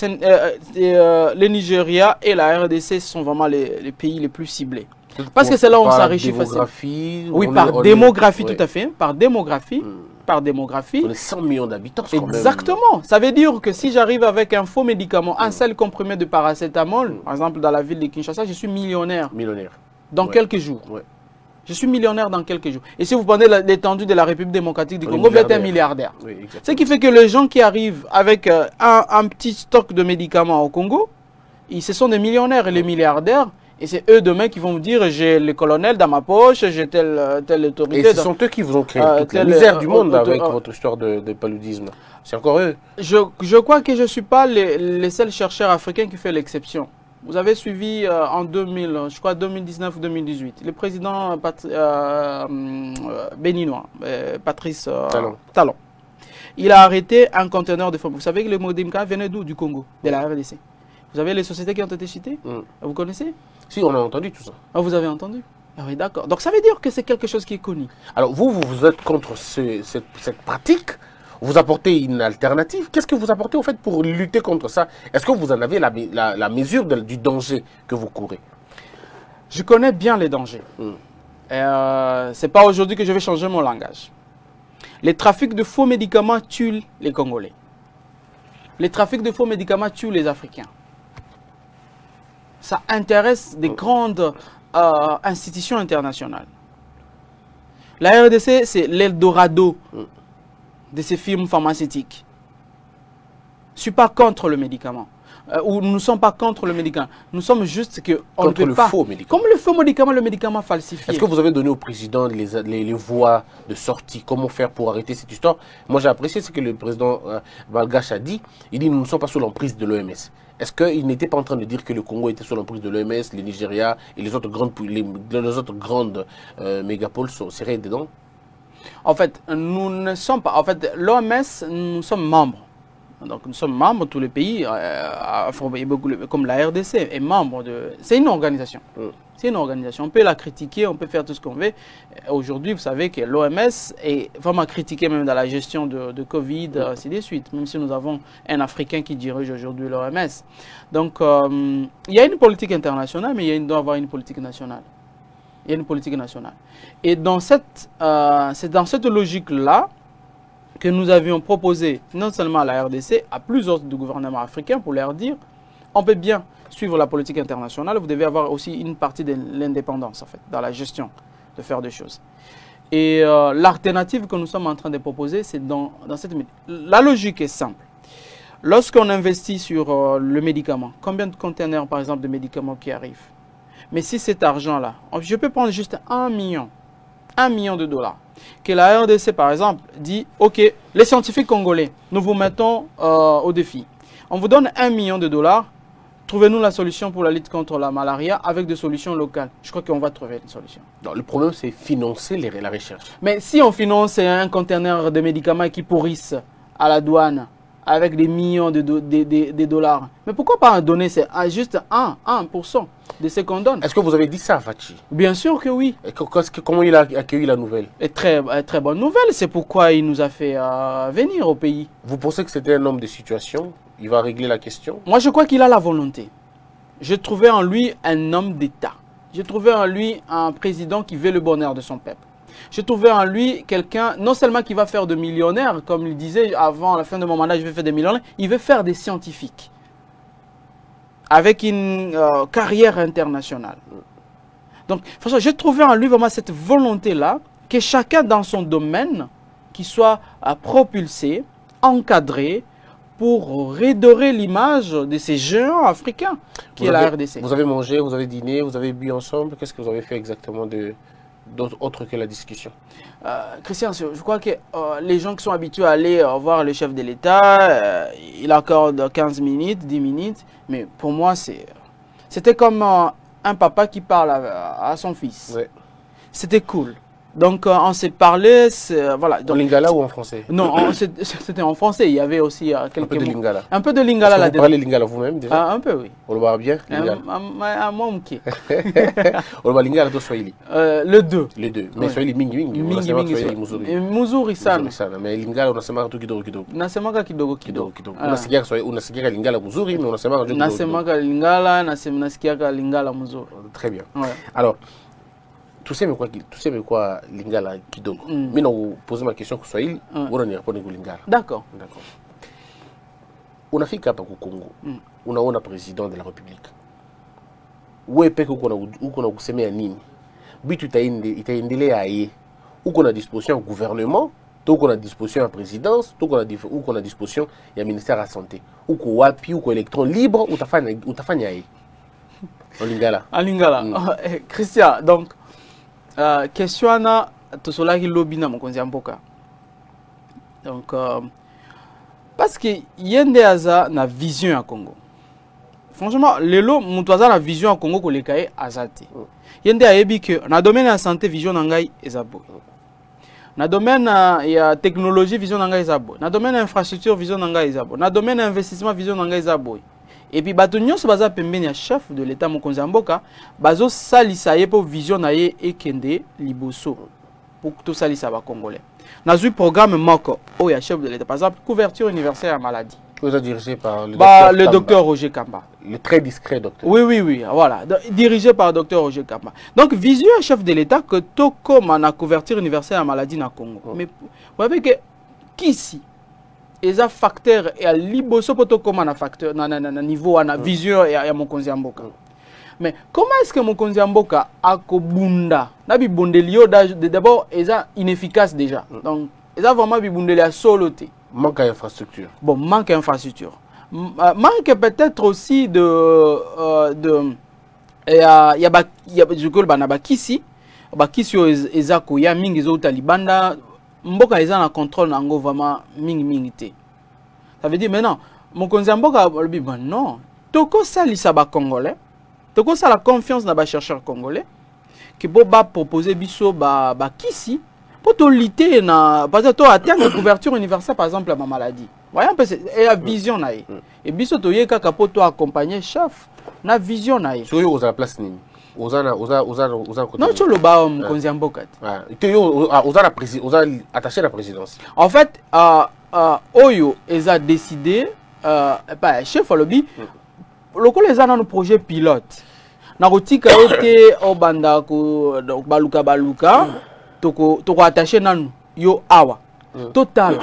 le Nigeria et la RDC sont vraiment les pays les plus ciblés. Parce que c'est là où on s'enrichit facilement. Oui, par démographie, tout à fait. Par démographie. Par démographie. On est 100 millions d'habitants. Exactement. Ça veut dire que si j'arrive avec un faux médicament, un seul comprimé de paracétamol, par exemple dans la ville de Kinshasa, je suis millionnaire. Millionnaire. Dans quelques jours. Ouais. Je suis millionnaire dans quelques jours. Et si vous prenez l'étendue de la République démocratique du Congo, vous êtes un milliardaire. Oui, ce qui fait que les gens qui arrivent avec un petit stock de médicaments au Congo, ce sont des millionnaires et les milliardaires. Et c'est eux demain qui vont vous dire j'ai le colonel dans ma poche, j'ai telle autorité. Et ce sont eux qui vous ont créé toute la misère du monde avec votre histoire de paludisme. C'est encore eux. Je crois que je ne suis pas les seuls chercheurs africains qui font l'exception. Vous avez suivi en 2000, je crois 2019 ou 2018, le président béninois, Patrice Talon. Il a arrêté un conteneur de femmes. Vous savez que le médicament venait d'où? Du Congo, de la RDC. Vous avez les sociétés qui ont été citées? Vous connaissez? Si, on a entendu tout ça. Ah, vous avez entendu? Ah oui, d'accord. Donc ça veut dire que c'est quelque chose qui est connu. Alors vous êtes contre cette pratique? Vous apportez une alternative? Qu'est-ce que vous apportez au fait pour lutter contre ça? Est-ce que vous en avez la mesure du danger que vous courez? Je connais bien les dangers. C'est pas aujourd'hui que je vais changer mon langage. Les trafics de faux médicaments tuent les Congolais. Les trafics de faux médicaments tuent les Africains. Ça intéresse des grandes institutions internationales. La RDC, c'est l'Eldorado de ces firmes pharmaceutiques. Je ne suis pas contre le médicament. Ou nous ne sommes pas contre le médicament. Nous sommes juste que on ne peut pas. Faux médicament. Comme le faux médicament, le médicament falsifié. Est-ce que vous avez donné au président les voies de sortie? Comment faire pour arrêter cette histoire? Moi, j'ai apprécié ce que le président Balgache a dit. Il dit nous ne sommes pas sous l'emprise de l'OMS. Est-ce qu'il n'était pas en train de dire que le Congo était sous l'emprise de l'OMS, le Nigeria et les autres grandes mégapoles seraient dedans? En fait, nous ne sommes pas. En fait, l'OMS, nous sommes membres. Donc nous sommes membres, tous les pays, comme la RDC est membre de... C'est une organisation. C'est une organisation. On peut la critiquer, on peut faire tout ce qu'on veut. Aujourd'hui, vous savez que l'OMS est vraiment critiquée même dans la gestion de Covid, ainsi de suite. Même si nous avons un Africain qui dirige aujourd'hui l'OMS. Donc, il y a une politique internationale, mais il doit y avoir une politique nationale. Il y a une politique nationale. Et c'est dans cette logique-là que nous avions proposé, non seulement à la RDC, à plusieurs gouvernements africains pour leur dire, on peut bien suivre la politique internationale, vous devez avoir aussi une partie de l'indépendance, en fait, dans la gestion de faire des choses. Et l'alternative que nous sommes en train de proposer, c'est dans cette... La logique est simple. Lorsqu'on investit sur le médicament, combien de conteneurs, par exemple, de médicaments qui arrivent? Mais si cet argent-là, je peux prendre juste 1 million de dollars, que la RDC, par exemple, dit, OK, les scientifiques congolais, nous vous mettons au défi. On vous donne 1 million de dollars, trouvez-nous la solution pour la lutte contre la malaria avec des solutions locales. Je crois qu'on va trouver une solution. Non, le problème, c'est financer la recherche. Mais si on finance un conteneur de médicaments qui pourrissent à la douane, avec des millions de dollars. Mais pourquoi pas en donner juste 1% de ce qu'on donne? Est-ce que vous avez dit ça à Fachi? Bien sûr que oui. Et comment il a accueilli la nouvelle? Et très bonne nouvelle, c'est pourquoi il nous a fait venir au pays. Vous pensez que c'était un homme de situation? Il va régler la question? Moi, je crois qu'il a la volonté. J'ai trouvé en lui un homme d'État. J'ai trouvé en lui un président qui veut le bonheur de son peuple. J'ai trouvé en lui quelqu'un, non seulement qui va faire de millionnaires, comme il disait avant la fin de mon mandat, je vais faire des millionnaires, il veut faire des scientifiques. Avec une carrière internationale. Donc, franchement, j'ai trouvé en lui vraiment cette volonté-là, que chacun dans son domaine, qui soit propulsé, encadré, pour redorer l'image de ces géants africains, qui est la RDC. Vous avez mangé, vous avez dîné, vous avez bu ensemble. Qu'est-ce que vous avez fait exactement autre que la discussion? Christian, je crois que les gens qui sont habitués à aller voir le chef de l'État, il accorde 15 minutes, 10 minutes. Mais pour moi, c'était comme un papa qui parle à son fils. Ouais. C'était cool. Donc, on s'est parlé, voilà. En lingala ou en français? Non, c'était en français. Il y avait aussi quelques un peu de lingala. Un peu de lingala là-dedans. Vous parlez lingala vous-même déjà? Un peu, oui. On le voit bien, lingala. Moi, ok. On le voit lingala ou swahili? Le deux. Les deux. Mais swahili mingi. Mingi, Muzuri sana. Mais lingala unasema tu kidogo kidogo. Nasemaka kidogo kidogo. Unasikia lingala mzuri, mais unasema kidogo. Nasemaka lingala, nasikia lingala mzuri. Très bien. Alors, tuseme quoi lingala kidogo. Mimi na poser ma question kwa Swahili, wewe unaniambia kwa lingala. D'accord. D'accord. Unafika hapa ku Kongo. Unaona president de la République. Wewe peke uko na kusemea nini? Bitu itaendelea aye. Uko na disposition au gouvernement, uko na disposition à présidence, uko na disposition ya ministère de la santé. Uko wapi, uko électron libre, utafanya aye. En lingala. En lingala. Christian, donc question na tosolaki lobby na mokonzi mboka. Donc parce que yende aza na vision ya Congo. Franchement, lelo mutu aza na vision ya Congo ko lekaye azate. Yende ayebi que na domaine ya santé vision na ngai ezabo. Na domaine ya technologie vision na ngai ezabo. Na domaine ya infrastructure vision na ngai ezabo. Na domaine ya investissement vision na ngai ezabo. Et puis bato nyonso baza pembeni ya chef de l'état mokonzi mboka bazo salisa ye po vision na ye ekende liboso pour to salisa ba congolais. Nazui programme moko o ya chef de l'état par exemple couverture universelle à maladie. Vous êtes dirigé par le docteur Roger Kamba. Le très discret docteur. Oui, voilà. Dirigé par le docteur Roger Kamba. Donc, vision chef de l'État que tout comme on a couverture universelle à maladie dans le Congo. Mais vous voyez que qu'ici, les facteurs et à liboso poto comme on a facteur na niveau na vision et à Mokonzi Mboka. Mais comment est-ce que Mokonzi Mboka a kobunda na bibondelio d'abord est inefficace déjà. Donc, ils a vraiment bibondelio à soloté. Manque d'infrastructure. Bon, manque d'infrastructure. Manque peut-être aussi de bakisi ezako ya mingi zo talibanda mboka eza na contrôle nango vraiment mingi te. Ça veut dire maintenant mokonzi mboka lobi non toko salisa ba congolais toko sala confiance na ba chercheurs congolais qui ba proposer biso ba kisi pour te lutter par exemple atteindre la couverture universelle par exemple à ma maladie. Voyons un peu et la vision naïe. Et biso to yeka pour toi accompagner chef na vision naïe. Sur yo la place nini. Oza non tu le ba mokonzi mboka. Ah, yo oza attaché à la présidence. En fait oyo eza décidé pas chef lobby loko les ana no projet pilote. Na kotika ete obanda ko baluka toko attaché nanu yo awa total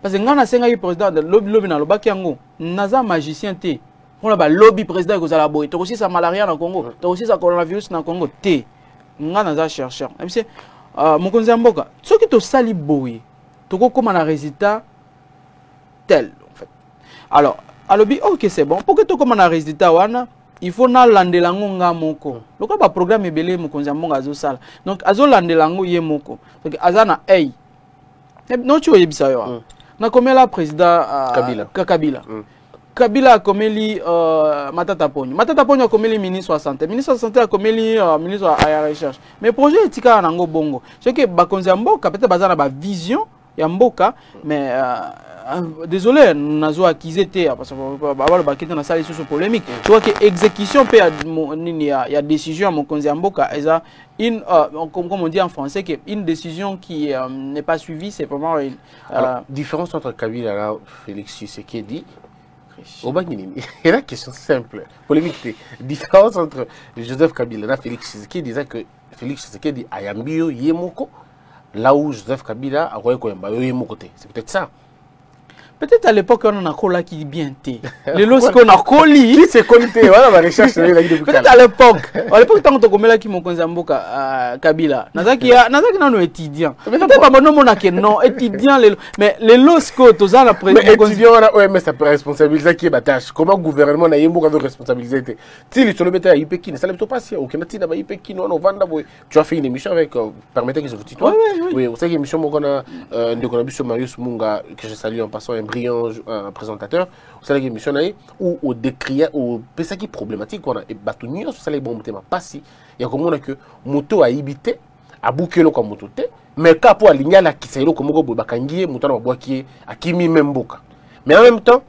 parce que ngana senga yi président de lobby na lobaki yango naza magicien te on ba lobby président ko zala boy toko si sa malaria na Congo toko si sa coronavirus na Congo te ngana za chercheur même si mokonzi mboka soki to sali boy toko koma na résultat tel en fait alors à lobby OK c'est bon pour que to koma na résultat wana il faut na landelango nga moko. Loko ba programme ebele mokonzi mbonga azo sala. Donc azo landelango ye moko. Donc azana hey. Non tu oyebisa yo. Na komela président Kabila. Kabila a komeli Matata Ponyo. Matata Ponyo a komeli ministre de la santé. Ministre de la santé a komeli ministre de la recherche. Mais projet etika nango bongo. C'est que ba konzi mboka peut-être bazana ba vision ya mboka mais désolé, nous avons accusé parce que nous avons une polémique. Tu vois que l'exécution il y a décision à mon Mboka, comme on dit en français, une décision qui n'est pas suivie, c'est vraiment une différence entre Kabila et Félix Tshisekedi. Il y a une question simple, polémique. Différence entre Joseph Kabila et Félix Tshisekedi disait que Félix Tshisekedi a yambio yemoko, là où Joseph Kabila a royé koyamba yemoko. C'est peut-être ça. Peut-être à l'époque, on a colla qui bien té. Les lorsqu'on a collé. Qui s'est connecté? Voilà ma recherche. Peut-être à l'époque, tant que tu as qui mon Mboka Kabila. Nazaki non étudiant. Peut-être pas mon nom non étudiant mais les lorsqu'on tu as la présidence. Étudiant on a mais ça peut responsabiliser qui est batache. Comment gouvernement na yembo veut responsabiliser? Si le solo à Ipekine, ça ne peut pas si au Canada na Ipekine on vanda boy. Tu as fait une émission avec permettez que je vous tutoie. Oui, vous savez émission mon on a de Marius Munga que je salue en passant brillant présentateur, vous savez l'émission où au décrier au ça qui est problématique on a et battu sur ça les bons thèmes pas si il y a comme on a que moto a habité abuki eloko moto te mais ka po alingi alakisa eloko moko boye bakangi ye moto wana babwaki ye akimi me mboka. Mais en même temps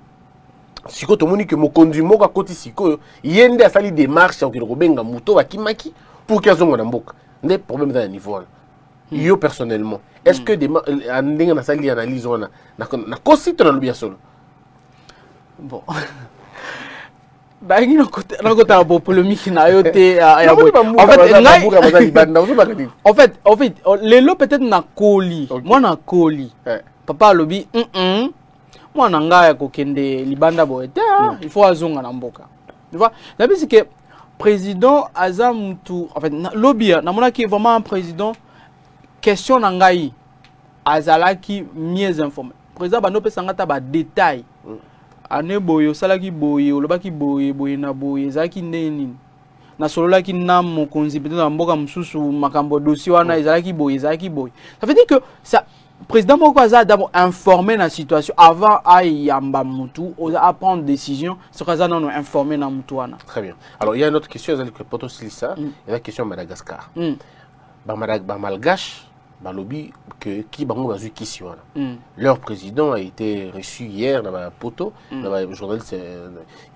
sikoyo tomoni ke mokonzi moko akoti sikoyo ye nde asali démarche akokende kobenga moto bakimaki pour ke azonga na mboka nde problème eza na niveau wana. Yo personnellement est-ce que ndenge nasali analyse wana nakosi to nalobi ya solo? Bon. Bangi na kota bo polémique na yo te en fait les lots peut-être na koli moi na koli papa lobi moi na ngaya ko kende libanda bo ete il faut azonga na mboka tu vois la c'est que président Azam tout en fait lobby na mona qui vraiment un président question na ngai azalaki mieux informé président bano pesanga ta ba détail ane boyo salaki boyo lobaki boye na boye zaki neni na sololaki na mokonzi peut-être na mboka mususu makambo dossier wana ezalaki boye ça veut dire que ça président moko aza d'abord informé na situation avant ayamba mutu à prendre décision sur ça non informé na mutu wana. Très bien. Alors il y a une autre question que poto silisa il y a la question Madagascar ba malgache balobi que qui bango bazui kisi wana leur président a été reçu hier dans la poto dans le journaliste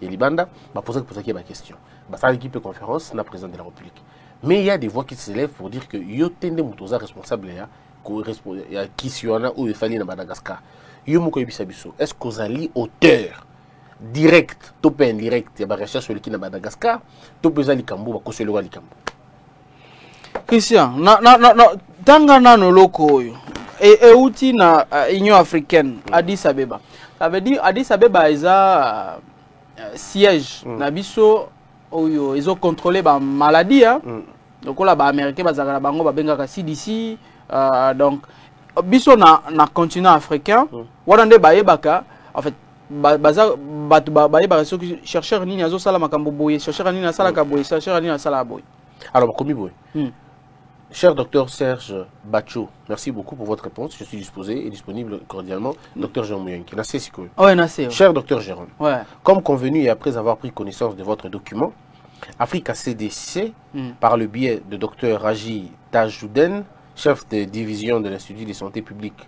Libanda ba poser la question ba ça l'équipe de conférence na président de la République mais il y a des voix qui s'élèvent pour dire que yo tende mutoza responsable ya kisi wana ou fali na Madagascar yo moko yebisa biso est-ce que ozali auteur direct to pe indirect ya ba recherche sur le ki na Madagascar to peza likambo ba koselo wa likambo? Christian, tanga nano loko oyo et outil na Union africaine Addis Abeba. Ça veut dire Addis Abeba eza siège na biso oyo ils ont contrôlé ba maladie donc là ba américain bazaka bango ba bengaka CDC donc biso na continent africain wana nde ba yebaka en fait baza batu ba yebaka soki chercheur nini azo sala makambo boye chercheur nini asala ka boye chercheur nini asala boye. Alors komi boye. Cher docteur Serge Bacho, merci beaucoup pour votre réponse. Je suis disposé et disponible cordialement. Docteur Jérôme Mouyenki. Cher docteur Jérôme, comme convenu et après avoir pris connaissance de votre document, Africa CDC, par le biais de docteur Raji Tajouden, chef de division de l'Institut de santé publique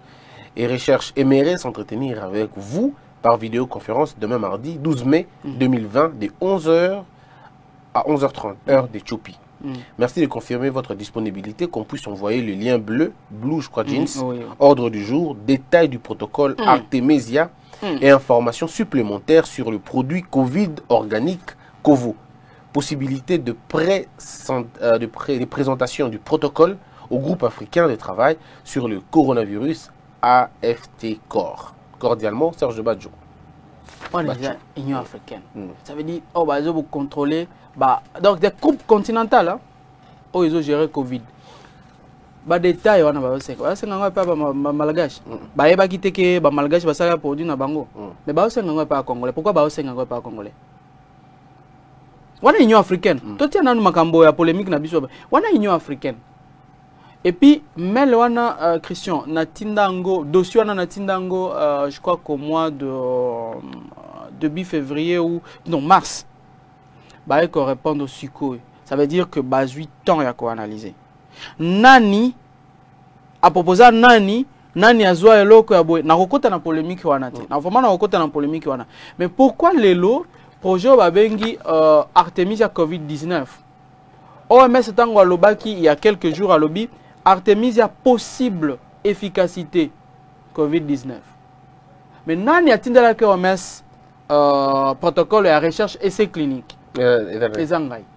et recherche, aimerait s'entretenir avec vous par vidéoconférence demain mardi 12 mai 2020 de 11h à 11h30, heure d'Éthiopie. Merci de confirmer votre disponibilité, qu'on puisse envoyer le lien bleu, je crois, jeans, ordre du jour, détail du protocole Artemisia et informations supplémentaires sur le produit Covid organique Covo. Possibilité de présentation du protocole au groupe africain de travail sur le coronavirus AFT-COR. Cordialement, Serge Badjo. On est déjà Union africaine. Ça veut dire, oh, bah, ils ont contrôlé. Bah, donc, des groupes continentales, hein, oh, ils ont géré Covid. Bah, détail, on a pas c'est quoi. C'est un peu malgache. Bah, il va quitter que bah malgache va ça produit na bango. Mais bah, c'est un peu congolais. Pourquoi bah, c'est un peu congolais? On est Union africaine. Tout tient dans makambo ya polémique na biso. On est Union africaine. Et puis, mais wana Christian, na tindango, dossier na tindango, je crois qu'au mois de début février ou non mars, bah il répond au suco. Ça veut dire que bah 8 ans il y a quoi analyser. Nani a proposé nani azwa eloko ya boy na kokota na polémique wana te. Na vraiment na kokota na polémique wana. Mais pourquoi lelo projet ba bengi Artemisia Covid-19? OMS tango alobaki il y a quelques jours à lobby Artemisia possible efficacité Covid-19. Mais nani atindala que OMS protocole et recherche essai clinique.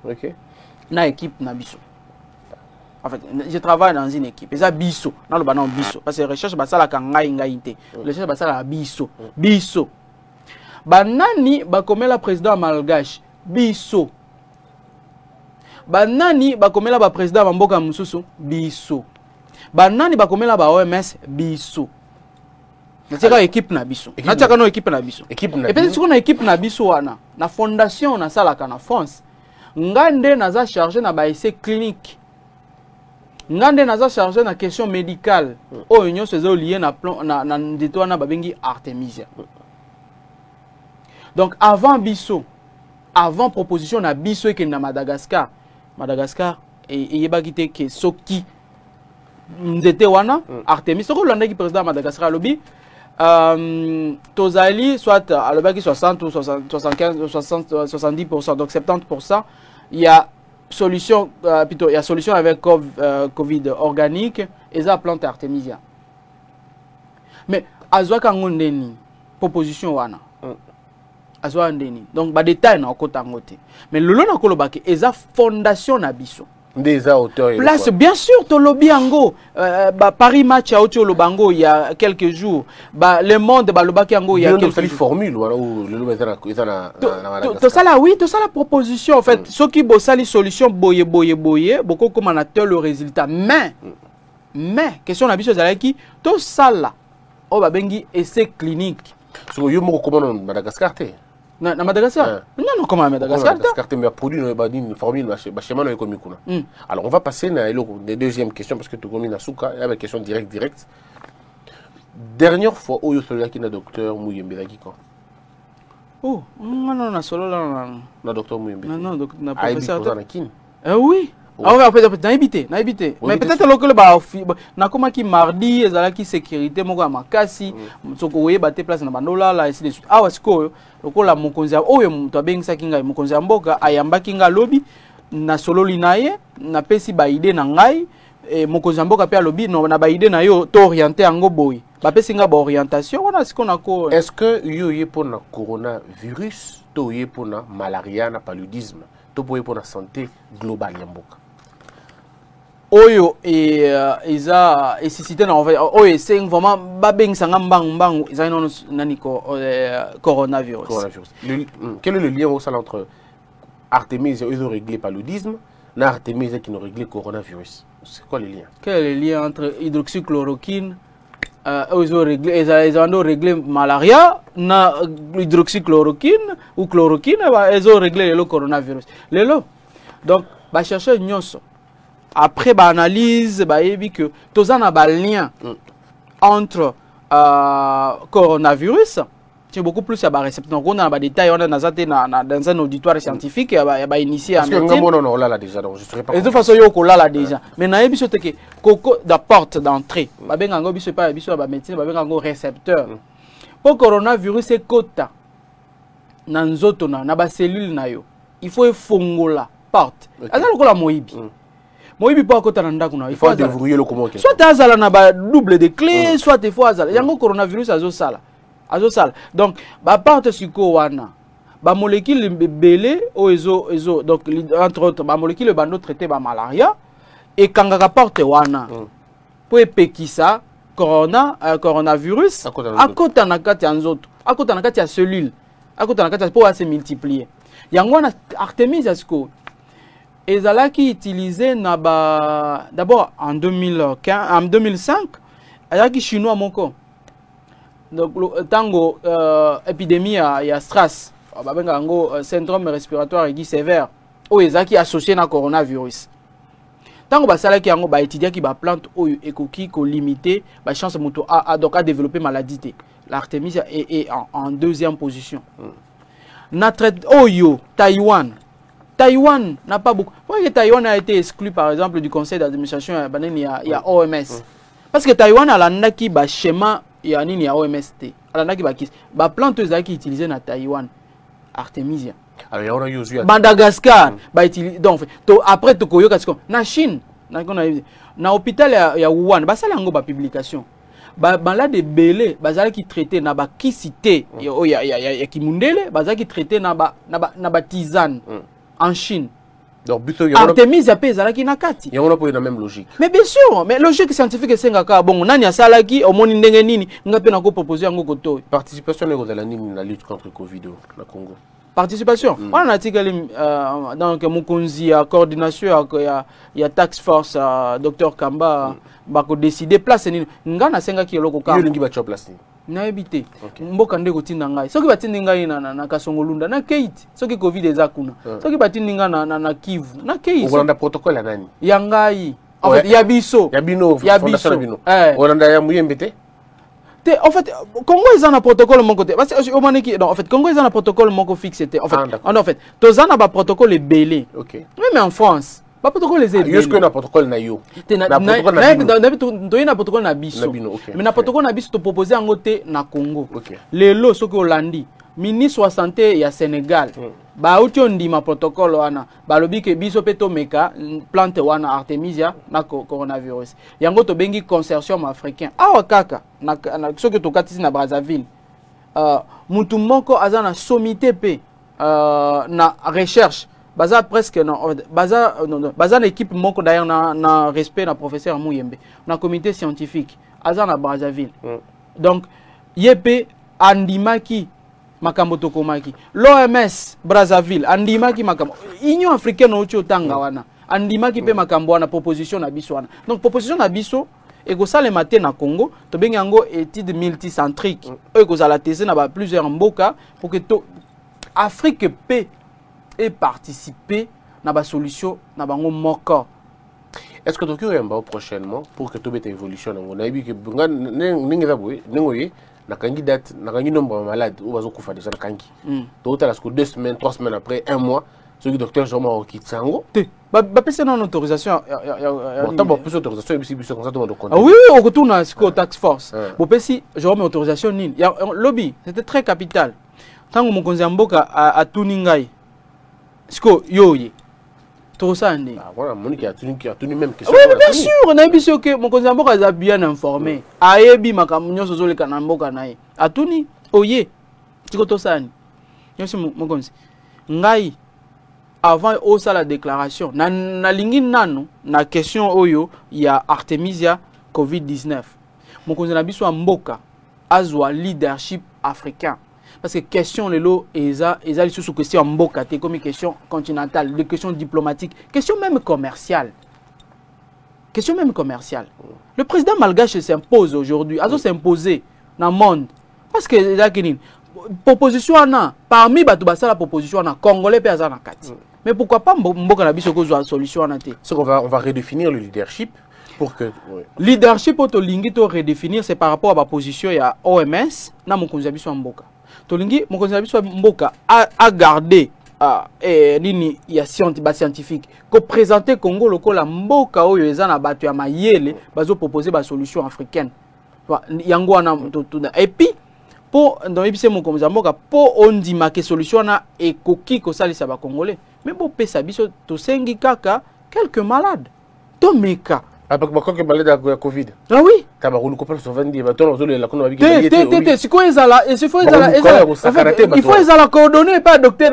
Ok. Na équipe na biso. En fait, je travaille dans une équipe. Et biso, na lo banan biso parce que recherche ba sala ka ngai te. Recherche ba sala biso. Biso. Banani ba komela président malgache. Biso. Banani ba komela ba président ba mboka mususu. Biso. Banani ba komela ba OMS. Biso. Nataka équipe na biso. Nataka no équipe na biso. Et peut-être qu'on a équipe na biso wana. Na fondation na sala ka na France. Ngande naza chargé na ba essai clinique. Ngande naza chargé na question médicale. O union se lié na plan na ndito na babengi Artemisia. Donc avant biso, avant proposition na biso et que na Madagascar et yeba kité que soki nzete wana Artemis soko landaki président Madagascar lobby tozali soit alobaki 60 ou 75 60 70%, donc 70%, il y a solution plutôt il y a solution avec Covid organique et ça plante Artemisia. Mais azwa kango ndeni proposition wana azwa ndeni donc ba détail na okota ngote mais lolo na kolobaki eza fondation na biso des auteurs place bien sûr to lobby ango Paris match a auto lobango il y a quelques jours le monde ba lobaki ango il y a quelques jours formule voilà où le lobby ezana to sala oui to sala proposition en fait ce qui bossali solution boye beaucoup comme on attend le résultat mais question na biso ezalaki to sala o ba bengi essai clinique so yo moko comment Madagascar te na Madagascar non comment Madagascar mais produit une formule schéma économique. Alors on va passer à la deuxième question parce que tu as Nasuka il y a une question directe. Dernière fois où il y a un docteur Mouyembe quoi. Oh non solo là na docteur Mouyembe. Non na professeur. Oui. Ah ouais, peut-être na habité. Mais peut-être local ba na koma ki mardi ezala ki sécurité moko makasi soko oye baté place na bandola la ainsi de suite. Ah wasiko lokola mokonzi oyo muto abengisa kinga mokonzi mboka ayamba kinga lobby na solo linaye na pesi ba idée na ngai et mokonzi mboka pe lobby no na ba idée na yo to orienter yango boy. Ba pesi nga ba orientation wana siko nako. Est-ce que yo yé pour na coronavirus to yé pour na malaria na paludisme to pour na santé globale ya mboka? Oyo eza nécessité na oyo c'est vraiment babeng sanga mbang eza non nani ko coronavirus. Quel est le lien au sein entre Artemisia ils ont réglé paludisme na Artemisia qui ont réglé coronavirus? C'est quoi le lien? Quel est le lien entre hydroxychloroquine ils ont réglé malaria na hydroxychloroquine ou chloroquine ils ont réglé le coronavirus. Donc ba chercher nyonso après l'analyse, il dit que tout ça n'a pas de lien entre coronavirus. C'est beaucoup plus à la réception. Donc, on a des détails, on a dans un auditoire scientifique, il y a initié à médecine. Parce que non, là déjà, donc je ne serais pas. De toute façon, il y a là déjà. Mais il y a des choses qui la porte d'entrée. Il y a des médecine, il y a des récepteurs. Pour coronavirus, c'est quota. Dans les autres, dans les cellules, il faut fongola porte. C'est la moïbi. Il faut déverrouiller le comment. Soit tu as un double de clés, soit tu as un coronavirus à Zosala. Donc, la part de ce la molécule belé, donc entre autres, la molécule bando traité la malaria, et quand on rapporte wana, pour épiquer coronavirus, à côté de la carte à côté de la carte cellule, à côté de la carte pour se multiplier. Il y a un Artemis à ce et ça qui utilisé d'abord en 2005 il y a qui chinois moko donc tango épidémie il y a SRAS syndrome respiratoire aigu sévère ou ils qui associé na coronavirus tango basala ki yango ba étudier qui ba plante oyo ekoki ko limiter ba chance moto donc à développer maladie. L'Artemis est en deuxième position. Notre oyo Taïwan n'a pas beaucoup. Pourquoi Taïwan a été exclu par exemple du conseil d'administration il y a OMS? Parce que Taïwan a l'anaki ba schéma il y a OMST. L'anaki ba kis ba plante qui utilisée na Taïwan Artemisia. Alors il y a Madagascar ba utilisé donc après to koyoka na Chine na hôpital ya Wuhan ba sala ngo ba publication. Ba là de belé bazala qui traité na ba kisité ya kimundele bazala qui traité na ba tisane en Chine. Donc, Artemis a payé Zalaki Nakati. Il y a la même logique. Mais bien sûr, mais logique scientifique c'est nga bon nani a salaki au moni ndenge nini nga pe na ko proposer ngo koto. Participation de la nini la lutte contre le Covid au Congo. Participation. On a article donc Mukunzi à coordination il y a tax force docteur Kamba ba ko décider place ni nga na senga ki loko ka. Il ngi ba chop place. Na ebité mboka ndeko tinda ngai soki batindi ngai na Kasongolunda na Keiti soki Covid eza kuna soki batindi ngai na Kivu na Keiti Olanda protocole ya nani ya ngai en fait ya biso ya biso Olanda ya Mouyembe te en fait Congo eza na protocole mon côté parce que au maniki non en fait Congo eza na protocole moko fixé en fait tozana ba protocole belé. OK Même en France Ba protocole les est ce que na protocole na yo. Na protocole na biso. Mais na protocole na biso to proposer en côté na Congo. Les lots ce que Hollandi, ministre wa santé ya Sénégal. Ba uti ondima protocole wana. Ba lobi ke biso peto meka plante wana Artemisia na coronavirus. Yango to bengi consortium africain. Awa kaka na ce que to katisi na Brazzaville. Mutu moko azana sommité pe na recherche. Baza presque baza l'équipe moko d'ailleurs na respect na professeur Mouyembe na comité scientifique azana Brazzaville. Donc yep andimaki makambo tokomaki l'OMS Brazzaville andimaki makambo Union africaine ocho tanga wana andimaki pe makambo wana proposition na biso wana. Donc proposition na biso et que ça le matin na Congo to bengi yango étude multicentrique et que ça la tese na ba plusieurs mboka pour que to Afrique pe et participer à la solution na bango moko. Est-ce que tu as prochainement pour que tu aies une évolution? On a vu que na candidate na nombre malade ou bazo kufa déjà na kangi. Donc tu as 2 semaines, 3 semaines après, 1 mois, ce que docteur Jean-Marc Kitsango. Ba pesa non autorisation. Bon, t'as plus autorisation et puis comme ça tout le monde compte. Ah oui, on retourne à ce tax force. Bon pesi Jean-Marc autorisation nini. Lobby, c'était très capital. Tango mon konzi mboka a tuningai. Sko yoye. Trop ça né. Ah voilà, Monique a tenu même question. Oui, bien sûr, on a vu que mon konzi mboka a bien informé. Ayebi makamunyo sozole kana mboka nae. Atuni oye. Tiko to ça ni. Yosi mon konzi. Ngai avant osa la déclaration na lingi nano na question oyo ya Artemisia COVID-19. Mon konzi na biso mboka azwa leadership africain. Parce que question les lots et ça les sous question mboka té comme question continentale, des questions diplomatiques, question même commerciale. Question même commerciale. Le président malgache s'impose aujourd'hui, azo s'imposer dans le monde parce que la proposition ana parmi bato basa la proposition ana congolais pe azana kati. Mais pourquoi pas mboka na biso ko zo solution ana té. On va redéfinir le leadership pour que leadership auto lingi to redéfinir c'est par rapport à la position ya OMS na mokonzi biso mboka. Tolingi mokonzi biso mboka a garder nini ya scientifique ko présenter Congo lokola mboka oyo eza na bato ya mayele bazo proposer ba solution africaine. Yango wana et puis pour dans ebise mokonzi mboka po ondima ke solution na ekoki ko salisa ba congolais. Mais bo pesa biso to sengi kaka quelques malades. To meka avec que malade à Covid. Ah oui. Tabaroulou couple sur 20 bâtons sur la conne avec c'est quoi ezala et c'est faut ezala il faut ezala coordonner pas docteur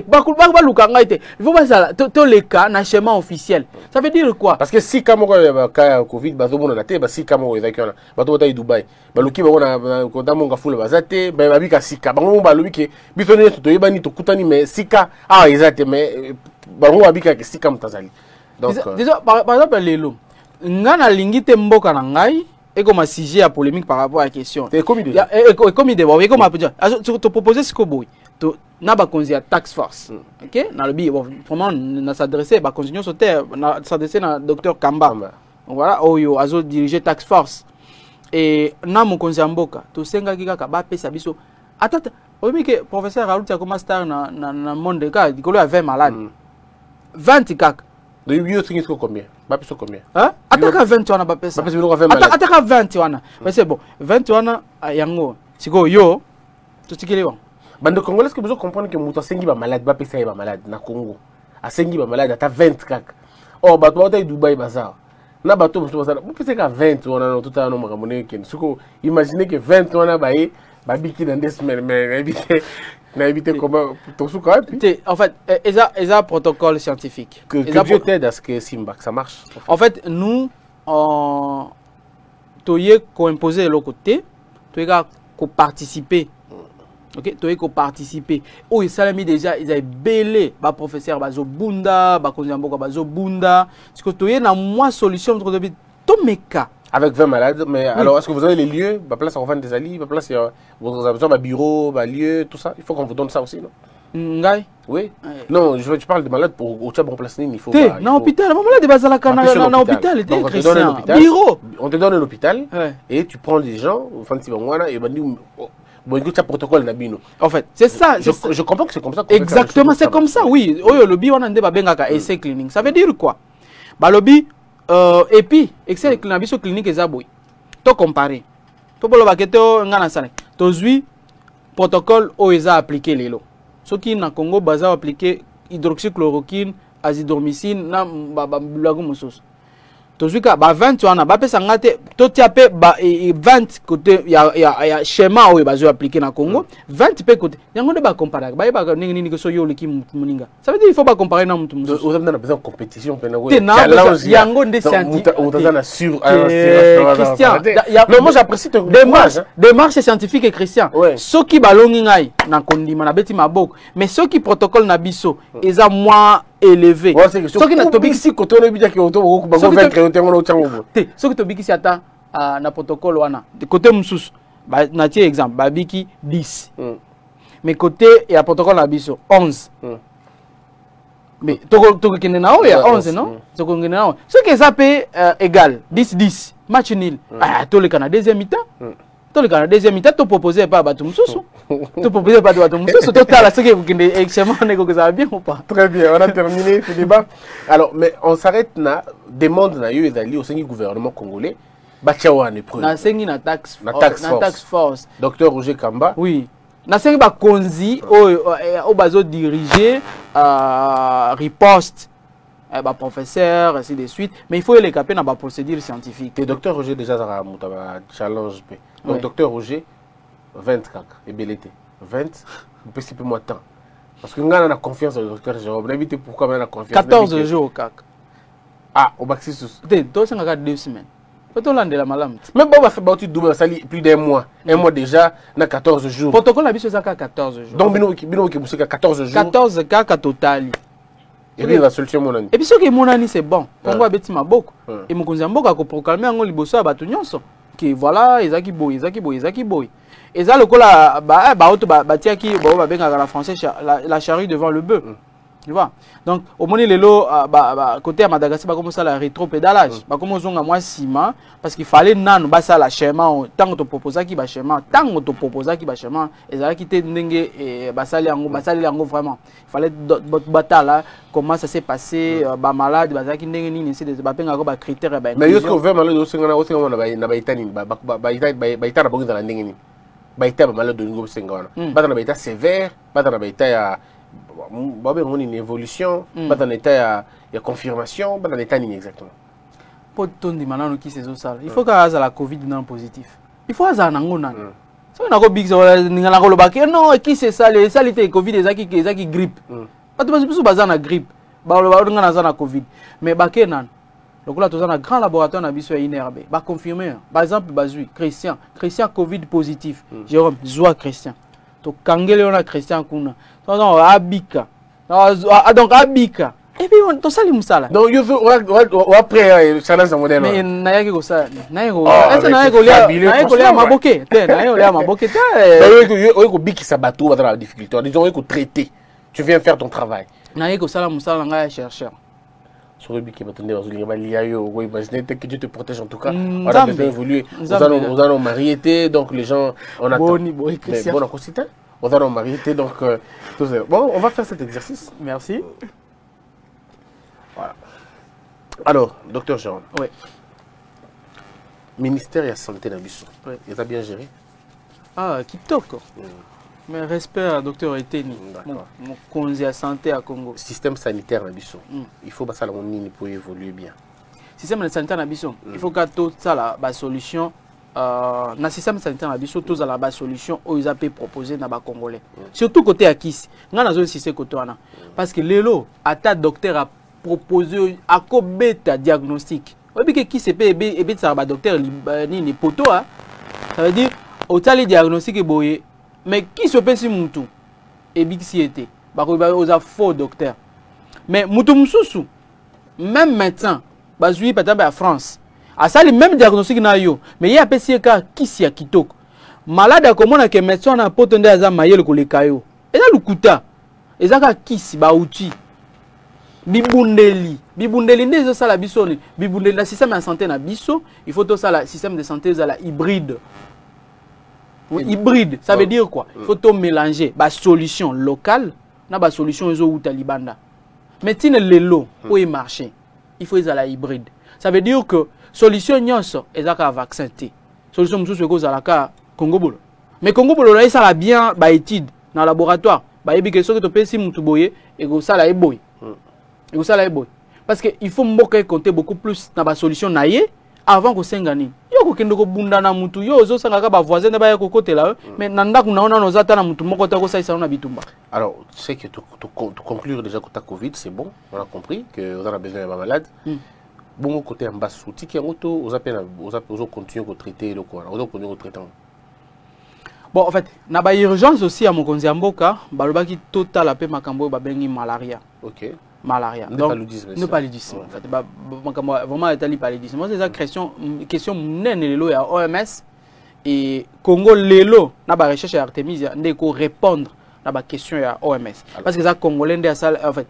ba lukanga été il faut pas to les cas na schéma officiel. Ça veut dire quoi? Parce que si comme cas Covid bazo mona na te ba si comme ezakana bato bata Dubaï ba luki ba na konta monga fula bazate ba bika sika ba ngomba lobiki bitone to yebani to kutani mais sika ah ezate mais ba ngomba bika ke sika mtazali. Donc déjà par exemple les lots ngana lingite mboka na ngai eko ma sujet à polémique par rapport à la question. C'est comme idée. Comme idée, bon, eko ma peut-dire. Tu te proposes ce que boy. Tu na ba konzi à tax force. OK? Na le bi bon vraiment na s'adresser ba continuer sur terre, na s'adresser na docteur Kamba. Voilà, oyo azo diriger tax force. Et na mon konzi mboka, to senga kika ba pesa biso. Attends, omi que professeur Raoul tia comme star na monde ka, dikolo a 20 malades. 20 kaka. De yo tingi combien? Ba peso combien? Hein? Ataka 20 wana ba pesa. Ataka 20 wana. Mais c'est bon. 20 wana yango. Siko yo totikele bon. Bande congolais que besoin comprendre que muto sengi ba malade ba pesa ba malade na Congo. A sengi ba malade ata 20 kaka. Oh ba to ata Dubaï bazar. Na ba to bazar. Bu pesa ka 20 wana no tota no makamone ken. Siko imaginer que 20 wana ba ye ba biki dans 2 semaines mais éviter comment ton souka puis en fait eza protocole scientifique que Dieu t'aide à ce que Simba que ça marche en fait nous toye ko imposer le côté toye ko participer OK toye ko participer oh salami déjà ils avaient belé ba professeur bazo bunda ba konzamboka bazo bunda parce que toye na moi solution to meka avec 20 malades, mais oui. Alors est-ce que vous avez les lieux, ma place en des alliés, ma place vous avez besoin d'un bureau, un lieu, tout ça, il faut qu'on vous donne ça aussi, non? Ngai? Oui. Non, je parle de malades pour au bon place il faut pas. Non, hôpital, mon malade est à la hôpital, donc on te donne un hôpital. Bureau. On te donne un hôpital et tu prends des gens, enfin si et ben bon, écoute, ça protocole nabino. En fait, c'est ça. Je comprends que c'est comme ça. Exactement, c'est comme ça, oui. Oyo le bi on ande ba bengaka essai clinique. Ça veut dire quoi? balobi et puis excès na biso clinique eza boy to comparer to boloba ke to ngana sala to zui protocole o eza appliqué lelo soki na Congo baza appliqué hydroxychloroquine azithromycine na blago mosusu tozuka ba 20 wana ba pesa ngate to tiape ba 20 côté ya schéma oyo bazo appliquer na Congo 20 pe côté yango de ba comparer ba yeba nini que so yo leki muninga ça veut dire il faut pas comparer na mutu mususu vous avez besoin de compétition pena go yango de scientifique Christian non moi j'apprécie ton démarche scientifique et Christian ceux qui balongi ngai na kondima na beti maboko mais ceux qui protocole na biso eza moins élevé ceux qui na tobiksi côté on ebija ki auto ko ba go 20 ceux qui tobiksi ata na protocole wana de côté mususu ba na tie exemple babiki 10 mais côté ya protocole na biso 11 mais toko kende na o ya 11 non toko kende na o ce qui ça peut égal 10 match nul to le Canada deuxième mi-temps to le Canada deuxième mi-temps to proposer pas bato mususu to proposer pas bato mususu total ce que vous kende extrêmement négo que ça va bien ou pas. Très bien, on a terminé ce débat. Alors mais on s'arrête na demande na yo ezali au sein du gouvernement congolais bachawa ne preuve na sengi na tax force docteur Roger Kamba oui na sengi ba konzi o bazo diriger riposte ba professeur ainsi de suite mais il faut les caper dans ba procédure scientifique. Le docteur Roger déjà ça muta challenge pe donc docteur Roger 24 et belete 20 vous pouvez peu moins temps parce que ngana na confiance au docteur Jérôme n'habite pourquoi on a confiance 14 jours kak au Baxis de 2 semaines peut-on l'ande la malam même bon va faire double ça plus d'un mois un mois déjà na 14 jours protocole la biso ça 14 jours donc bino ki musika 14 jours 14 cas total et puis la solution monani et puis ce que monani c'est bon Congo abeti maboko et mokonzi mboka ko proclamer ngo liboso ya bato nyonso que voilà ezaki boy eza lokola ba auto batiaki bo ba benga la français la charrue devant le bœuf tu vois donc au moni lelo côté à Madagascar ba commencer la rétropédalage ba commencer zonga moi ciment parce qu'il fallait nanu ba ça la schéma tant to proposa ki ba schéma ezala ki te ndenge ba sali yango vraiment il fallait batala comment ça s'est passé ba malade ba ki ndenge nini c'est ba penga ko ba critères ba mais yo ko vraiment le singana o singana na ba itani ba ita na bongo za ndenge nini ba ita ba malade de ngo singana ba na ba ita sévère ba na ba ita ya une évolution, pas dans l'état de confirmation, pas dans l'état exactement. Pour ton dimana qui c'est ça. Il faut qu'à la Covid non positif. Il faut à ça nangonan. Si on a big n'ingala ko lobaki non qui c'est ça les salité Covid ezaki grippe. Pas tout biso bazana na grippe. Ba ngana za na Covid. Mais bakenan lokola toza na grand laboratoire na biso ya INRB. Ba confirmer. Par exemple bazui Christian Covid positif. Jérôme Zoa Christian. To kangele on a Christian kuna. Donc abika. Donc abika. Et puis on to sali musala. Donc you veux après challenge modèle. Mais nayaki ko ça. Nayako lia maboke. Te nayako lia maboke te. Donc ko bikisa bateau dans la difficulté. Disons ko traiter. Tu viens faire ton travail. Nayako sala musala nga chercheur. Sur le biquet, que Dieu te protège en tout cas. On a besoin d'évoluer. Nous allons marier, donc les gens, on attend. Bon, on allons marier, donc bon, on va faire cet exercice. Merci. Voilà. Alors, docteur Jérôme. Oui. Ministère de la Santé d'Abisso. Oui. Il a bien géré. Ah, kitoko. Mais respect à docteur Eteni, mon conseiller à santé à Congo. Système sanitaire à Bissau. Il faut que ça pour évoluer bien. Système sanitaire à Bissau. Il faut que tout ça la solution. Dans le système sanitaire à Bissau, tout ça la solution aux AP proposé dans les Congolais. Surtout côté à Kiss. Nous avons un côté parce que l'élo, à ta docteur a proposé à quoi bêta diagnostic. Oui, mais qui c'est et ça va docteur ni poto. Ça veut dire au tali diagnostic et boye. Mais qui se fait si Moutou et Big était aux faux docteur. Mais Moutou Moussou, même médecin, basui par exemple à France, a ça le même diagnostic na yo, mais il y a PC qui s'y a kitok. Malade comme on a que médecin a potendé à za mayel ko le kayo. Et là le kuta, et ça qui si ba outil. Bibundeli n'est ça la biso, bibundeli le système de santé na biso, il faut tout ça le système de santé la hybride. Hybride, ça veut dire quoi? Il faut tout mélanger la solution locale na la solution aux Talibanda. Mais si le lot où il marche, il faut être hybride. Ça veut dire que solution nyonso ezaka vaccin té. Solution mususu eko zalaka Congo bolo. Mais Congo bolo là ça la bien ba étude dans laboratoire. Ba yebi que soki to pesi mutu boye eko sala eboy. Eko sala eboy. Parce que il faut mboka compter beaucoup plus na ba solution naie avant ko sengani. Yo ko kendo ko bunda na mutu yo zo sanga ka ba voisin na ba ya ko côté là mais nanda kuna ona no zata na mutu moko ta ko saisa na bitumba. Alors, tu sais que tu conclure déjà que tu as Covid, c'est bon, on a compris que vous en avez besoin d'être malade. Bon, côté en bas, sous qui vous avez continué à traiter le corps, vous avez continué à traiter. Bon, en fait, il y a une urgence aussi à mon Konziamboka, qui total la paix makambo babengi malaria. Ok. Malaria. Ne paludisme. Ne paludisme. En fait, vraiment établi paludisme. Moi, c'est ça question nene lelo ya OMS et Congo lelo na ba recherche à Artemisia ndeko répondre na ba question ya OMS. Parce que ça congolais nde en fait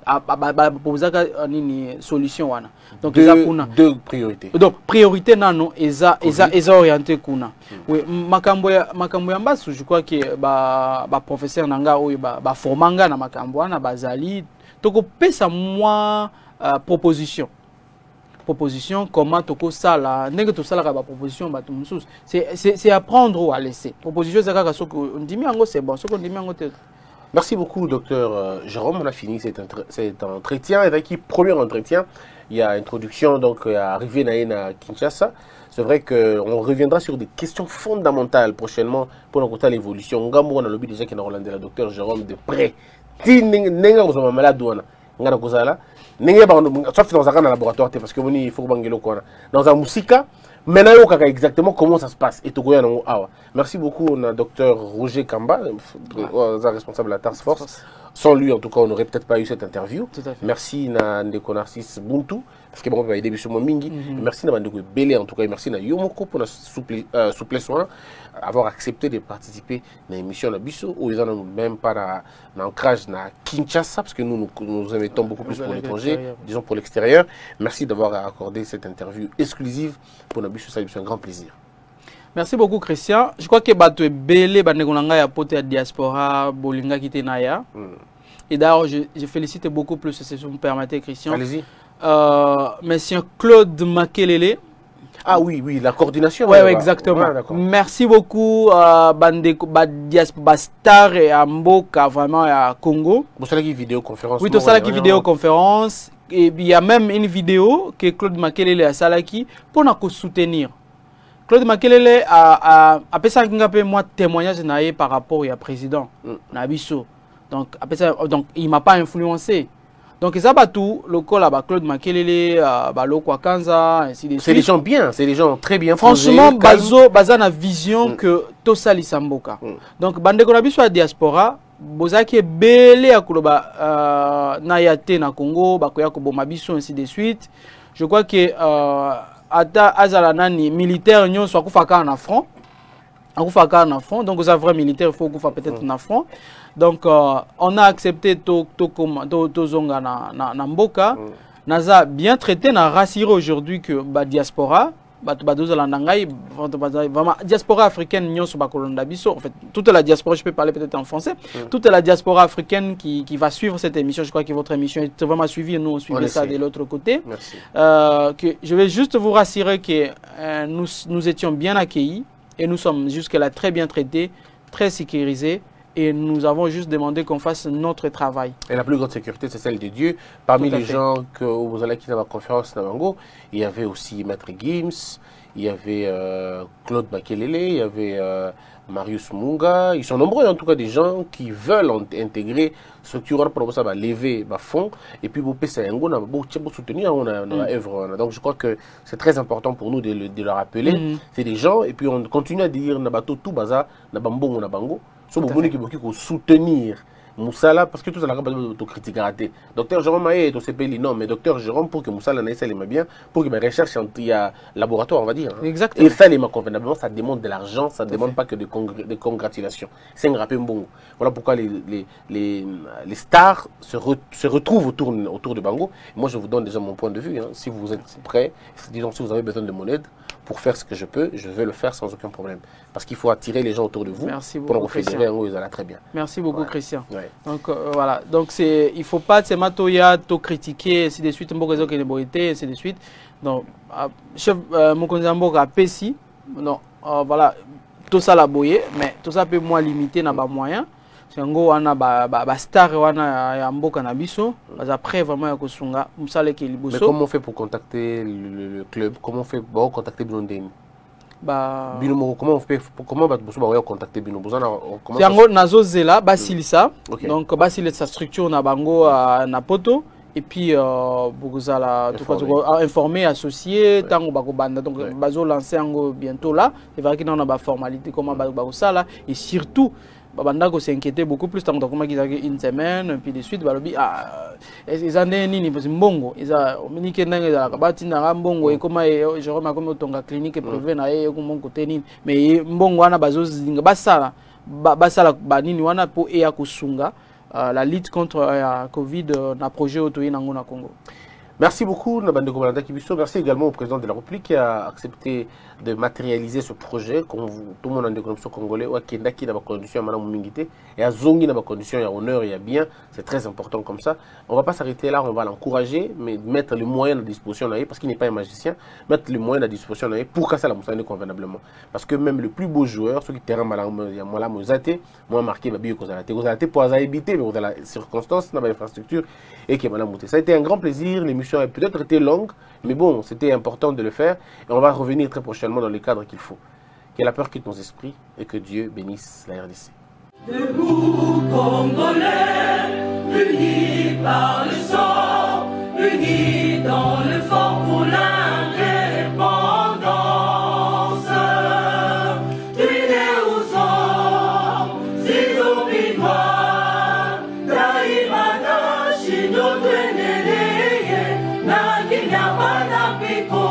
poser nini solution wana. Donc deux priorités. Donc priorité nano eza orienté kuna. Oui, makambo ya mbasu je crois que ba professeur nanga oyo ba formanga na makambo wana bazali toko pesa moi proposition comment toko sala ndenge to sala ba proposition ba to mususu c'est apprendre ou à laisser proposition c'est kaka soko ndimi yango c'est bon soko ndimi yango te. Merci beaucoup, docteur Jérôme. On a fini cet entretien. Et qui premier entretien, il y a introduction, donc arrivée à Kinshasa. C'est vrai qu'on reviendra sur des questions fondamentales prochainement pour nous conter l'évolution. On a le but déjà qui a Roland, le docteur Jérôme de près. Sauf dans un laboratoire, parce que il faut que dans un musica. Maintenant, exactement comment ça se passe. Et merci beaucoup, on a docteur Roger Kamba, responsable de la Task Force. Sans lui, en tout cas, on n'aurait peut-être pas eu cette interview. Merci à Ndeko Narcisse Buntu, parce que bon, on va aider sur Mingi. Merci à Ndeko Belé, en tout cas, et merci à Yomoko pour la souplesse, avoir accepté de participer à l'émission de Bissau, où ils n'ont même pas d'ancrage à Kinshasa, parce que nous émettons beaucoup plus pour l'étranger, disons pour l'extérieur. Merci d'avoir accordé cette interview exclusive pour Bissau, ça c'est un grand plaisir. Merci beaucoup Christian. Je crois que Bato Belé Bandegonanga ya pote à diaspora Bolinga qui était naya. Et d'ailleurs je félicite beaucoup plus si vous me permettez Christian. Allez-y. Monsieur Claude Makelele. Ah oui, la coordination. Oui, exactement. Merci beaucoup Bastar et Amboka vraiment à Congo. Vous savez qui vidéoconférence. Oui, tout ça qui vidéoconférence. Et il y a même une vidéo que Claude Makelele a salaki pour nous soutenir. Claude Makelele a fait moi témoignage par rapport au président Nabiso. Donc il m'a pas influencé. Donc ça va tout le col là Claude Makelele Baloko Kanza ainsi de suite. C'est des gens bien, c'est des gens très bien. Franchement baza na vision que to sali samboka. Donc bandeko na biso à diaspora bozaki belé akuloba na yate na Congo bakoya ko boma biso ainsi de suite. Je crois que ata azala nani militaire nyon soit kufaka na front. Akufaka na front, donc ça vrai militaire il faut kufa peut-être na front. Donc on a accepté to zonga na mboka. Naza bien traité na rassuré aujourd'hui que ba diaspora vraiment diaspora africaine nyon sur bakolonda biso. En fait toute la diaspora, je peux parler peut-être en français, toute la diaspora africaine qui va suivre cette émission. Je crois que votre émission est vraiment suivie, nous on suivait ça de l'autre côté. Merci. Que je vais juste vous rassurer que nous étions bien accueillis et nous sommes jusque-là très bien traités, très sécurisés. Et nous avons juste demandé qu'on fasse notre travail. Et la plus grande sécurité, c'est celle de Dieu. Parmi les gens que vous allez quitter la conférence Nabango, il y avait aussi Maître Gims, il y avait Claude Makelele, il y avait Marius Munga. Ils sont nombreux, en tout cas, des gens qui veulent intégrer structure pour ça, lever fonds. Et puis, vous soutenir l'œuvre. Donc, je crois que c'est très important pour nous de le rappeler. C'est des gens, et puis on continue à dire Nabato tout baza, Nabambo, Nabango. So, vous qui soutenir Moussala, parce que tout ça n'a pas d'autocritique raté. Docteur Jérôme Maé est au CPLI, non, mais docteur Jérôme, pour que Moussala n'aille ça bien, pour que mes recherches il y a laboratoire, on va dire. Exactement. Et ça, convenablement, ça demande de l'argent, ça ne demande pas que de congratulations. C'est un rappel bon. Voilà pourquoi les stars se retrouvent autour de Bango. Moi, je vous donne déjà mon point de vue. Si vous êtes prêts, disons, si vous avez besoin de mon aide, pour faire ce que je peux, je vais le faire sans aucun problème. Parce qu'il faut attirer les gens autour de vous. Merci beaucoup, pour nous fédérer, ils allaient très bien. Merci beaucoup, Christian. Ouais. Ouais. Donc voilà, donc il faut pas seulement to critiquer, ainsi de suite, ainsi de suite. Donc, chef Mokonzi Mboka Pessi, non, voilà, tout ça la boye, mais tout ça peut moins limiter dans les moyens. C'est un gros star ya mboka na biso, après vraiment ya kosunga musale ke liboso. Mais comment on fait pour contacter le club? Comment on fait pour contacter Binondeni? Comment on fait comment on contacter Bino? C'est un gros nazo zela basilisa. Donc basilisa sa structure na bango na poto. Et puis bokuzala informer associé tango bakobanda, donc bazo lancer ngo bientôt là, il va qu'il y a ba formalité comment bakosala, et surtout babanda ko s'inquiéter beaucoup plus tant comme une semaine puis de suite balobi ils en nini parce mbongo ils a communiqué ndenge za kabati na mbongo et comment je remets comme tonga clinique privé na ye ko mon côté nini mais mbongo wana bazo zinga basala banini wana po e ya kusunga la lutte contre la Covid na projet auto nango na Congo. Merci beaucoup, Nabande Kobalanda Kibiso. Merci également au président de la République qui a accepté de matérialiser ce projet. Tout le monde en déconnexion congolais, qui est dans les conditions et à Zongi dans les conditions, il y a honneur, il y a bien. C'est très important comme ça. On ne va pas s'arrêter là, on va l'encourager, mais mettre les moyens à disposition parce qu'il n'est pas un magicien, mettre les moyens à disposition pour casser la moussane convenablement. Parce que même le plus beau joueur, ceux qui terrain mal moi marqué Babi Kozalate pour éviter, mais dans la circonstance, dans l'infrastructure et qui est mal monté. Ça a été un grand plaisir. L'émission a peut-être été longue, mais bon, c'était important de le faire. Et on va revenir très prochainement dans les cadres qu'il faut. Que la peur quitte nos esprits et que Dieu bénisse la RDC. Debout Congolais, unis par le sang, unis dans le fort pour l'indépendance. Unis aux hommes, ces zombies noirs, Daimana, Chino, Tweneleye, Nakinya, Panapiko,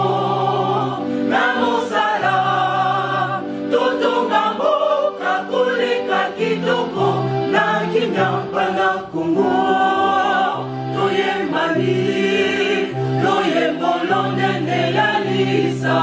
Namosala, Totongambo, Kakuleka, Kitoko, Nakinya, Panakungo, Toye Mali, Toye Bolonde, Neyalisa.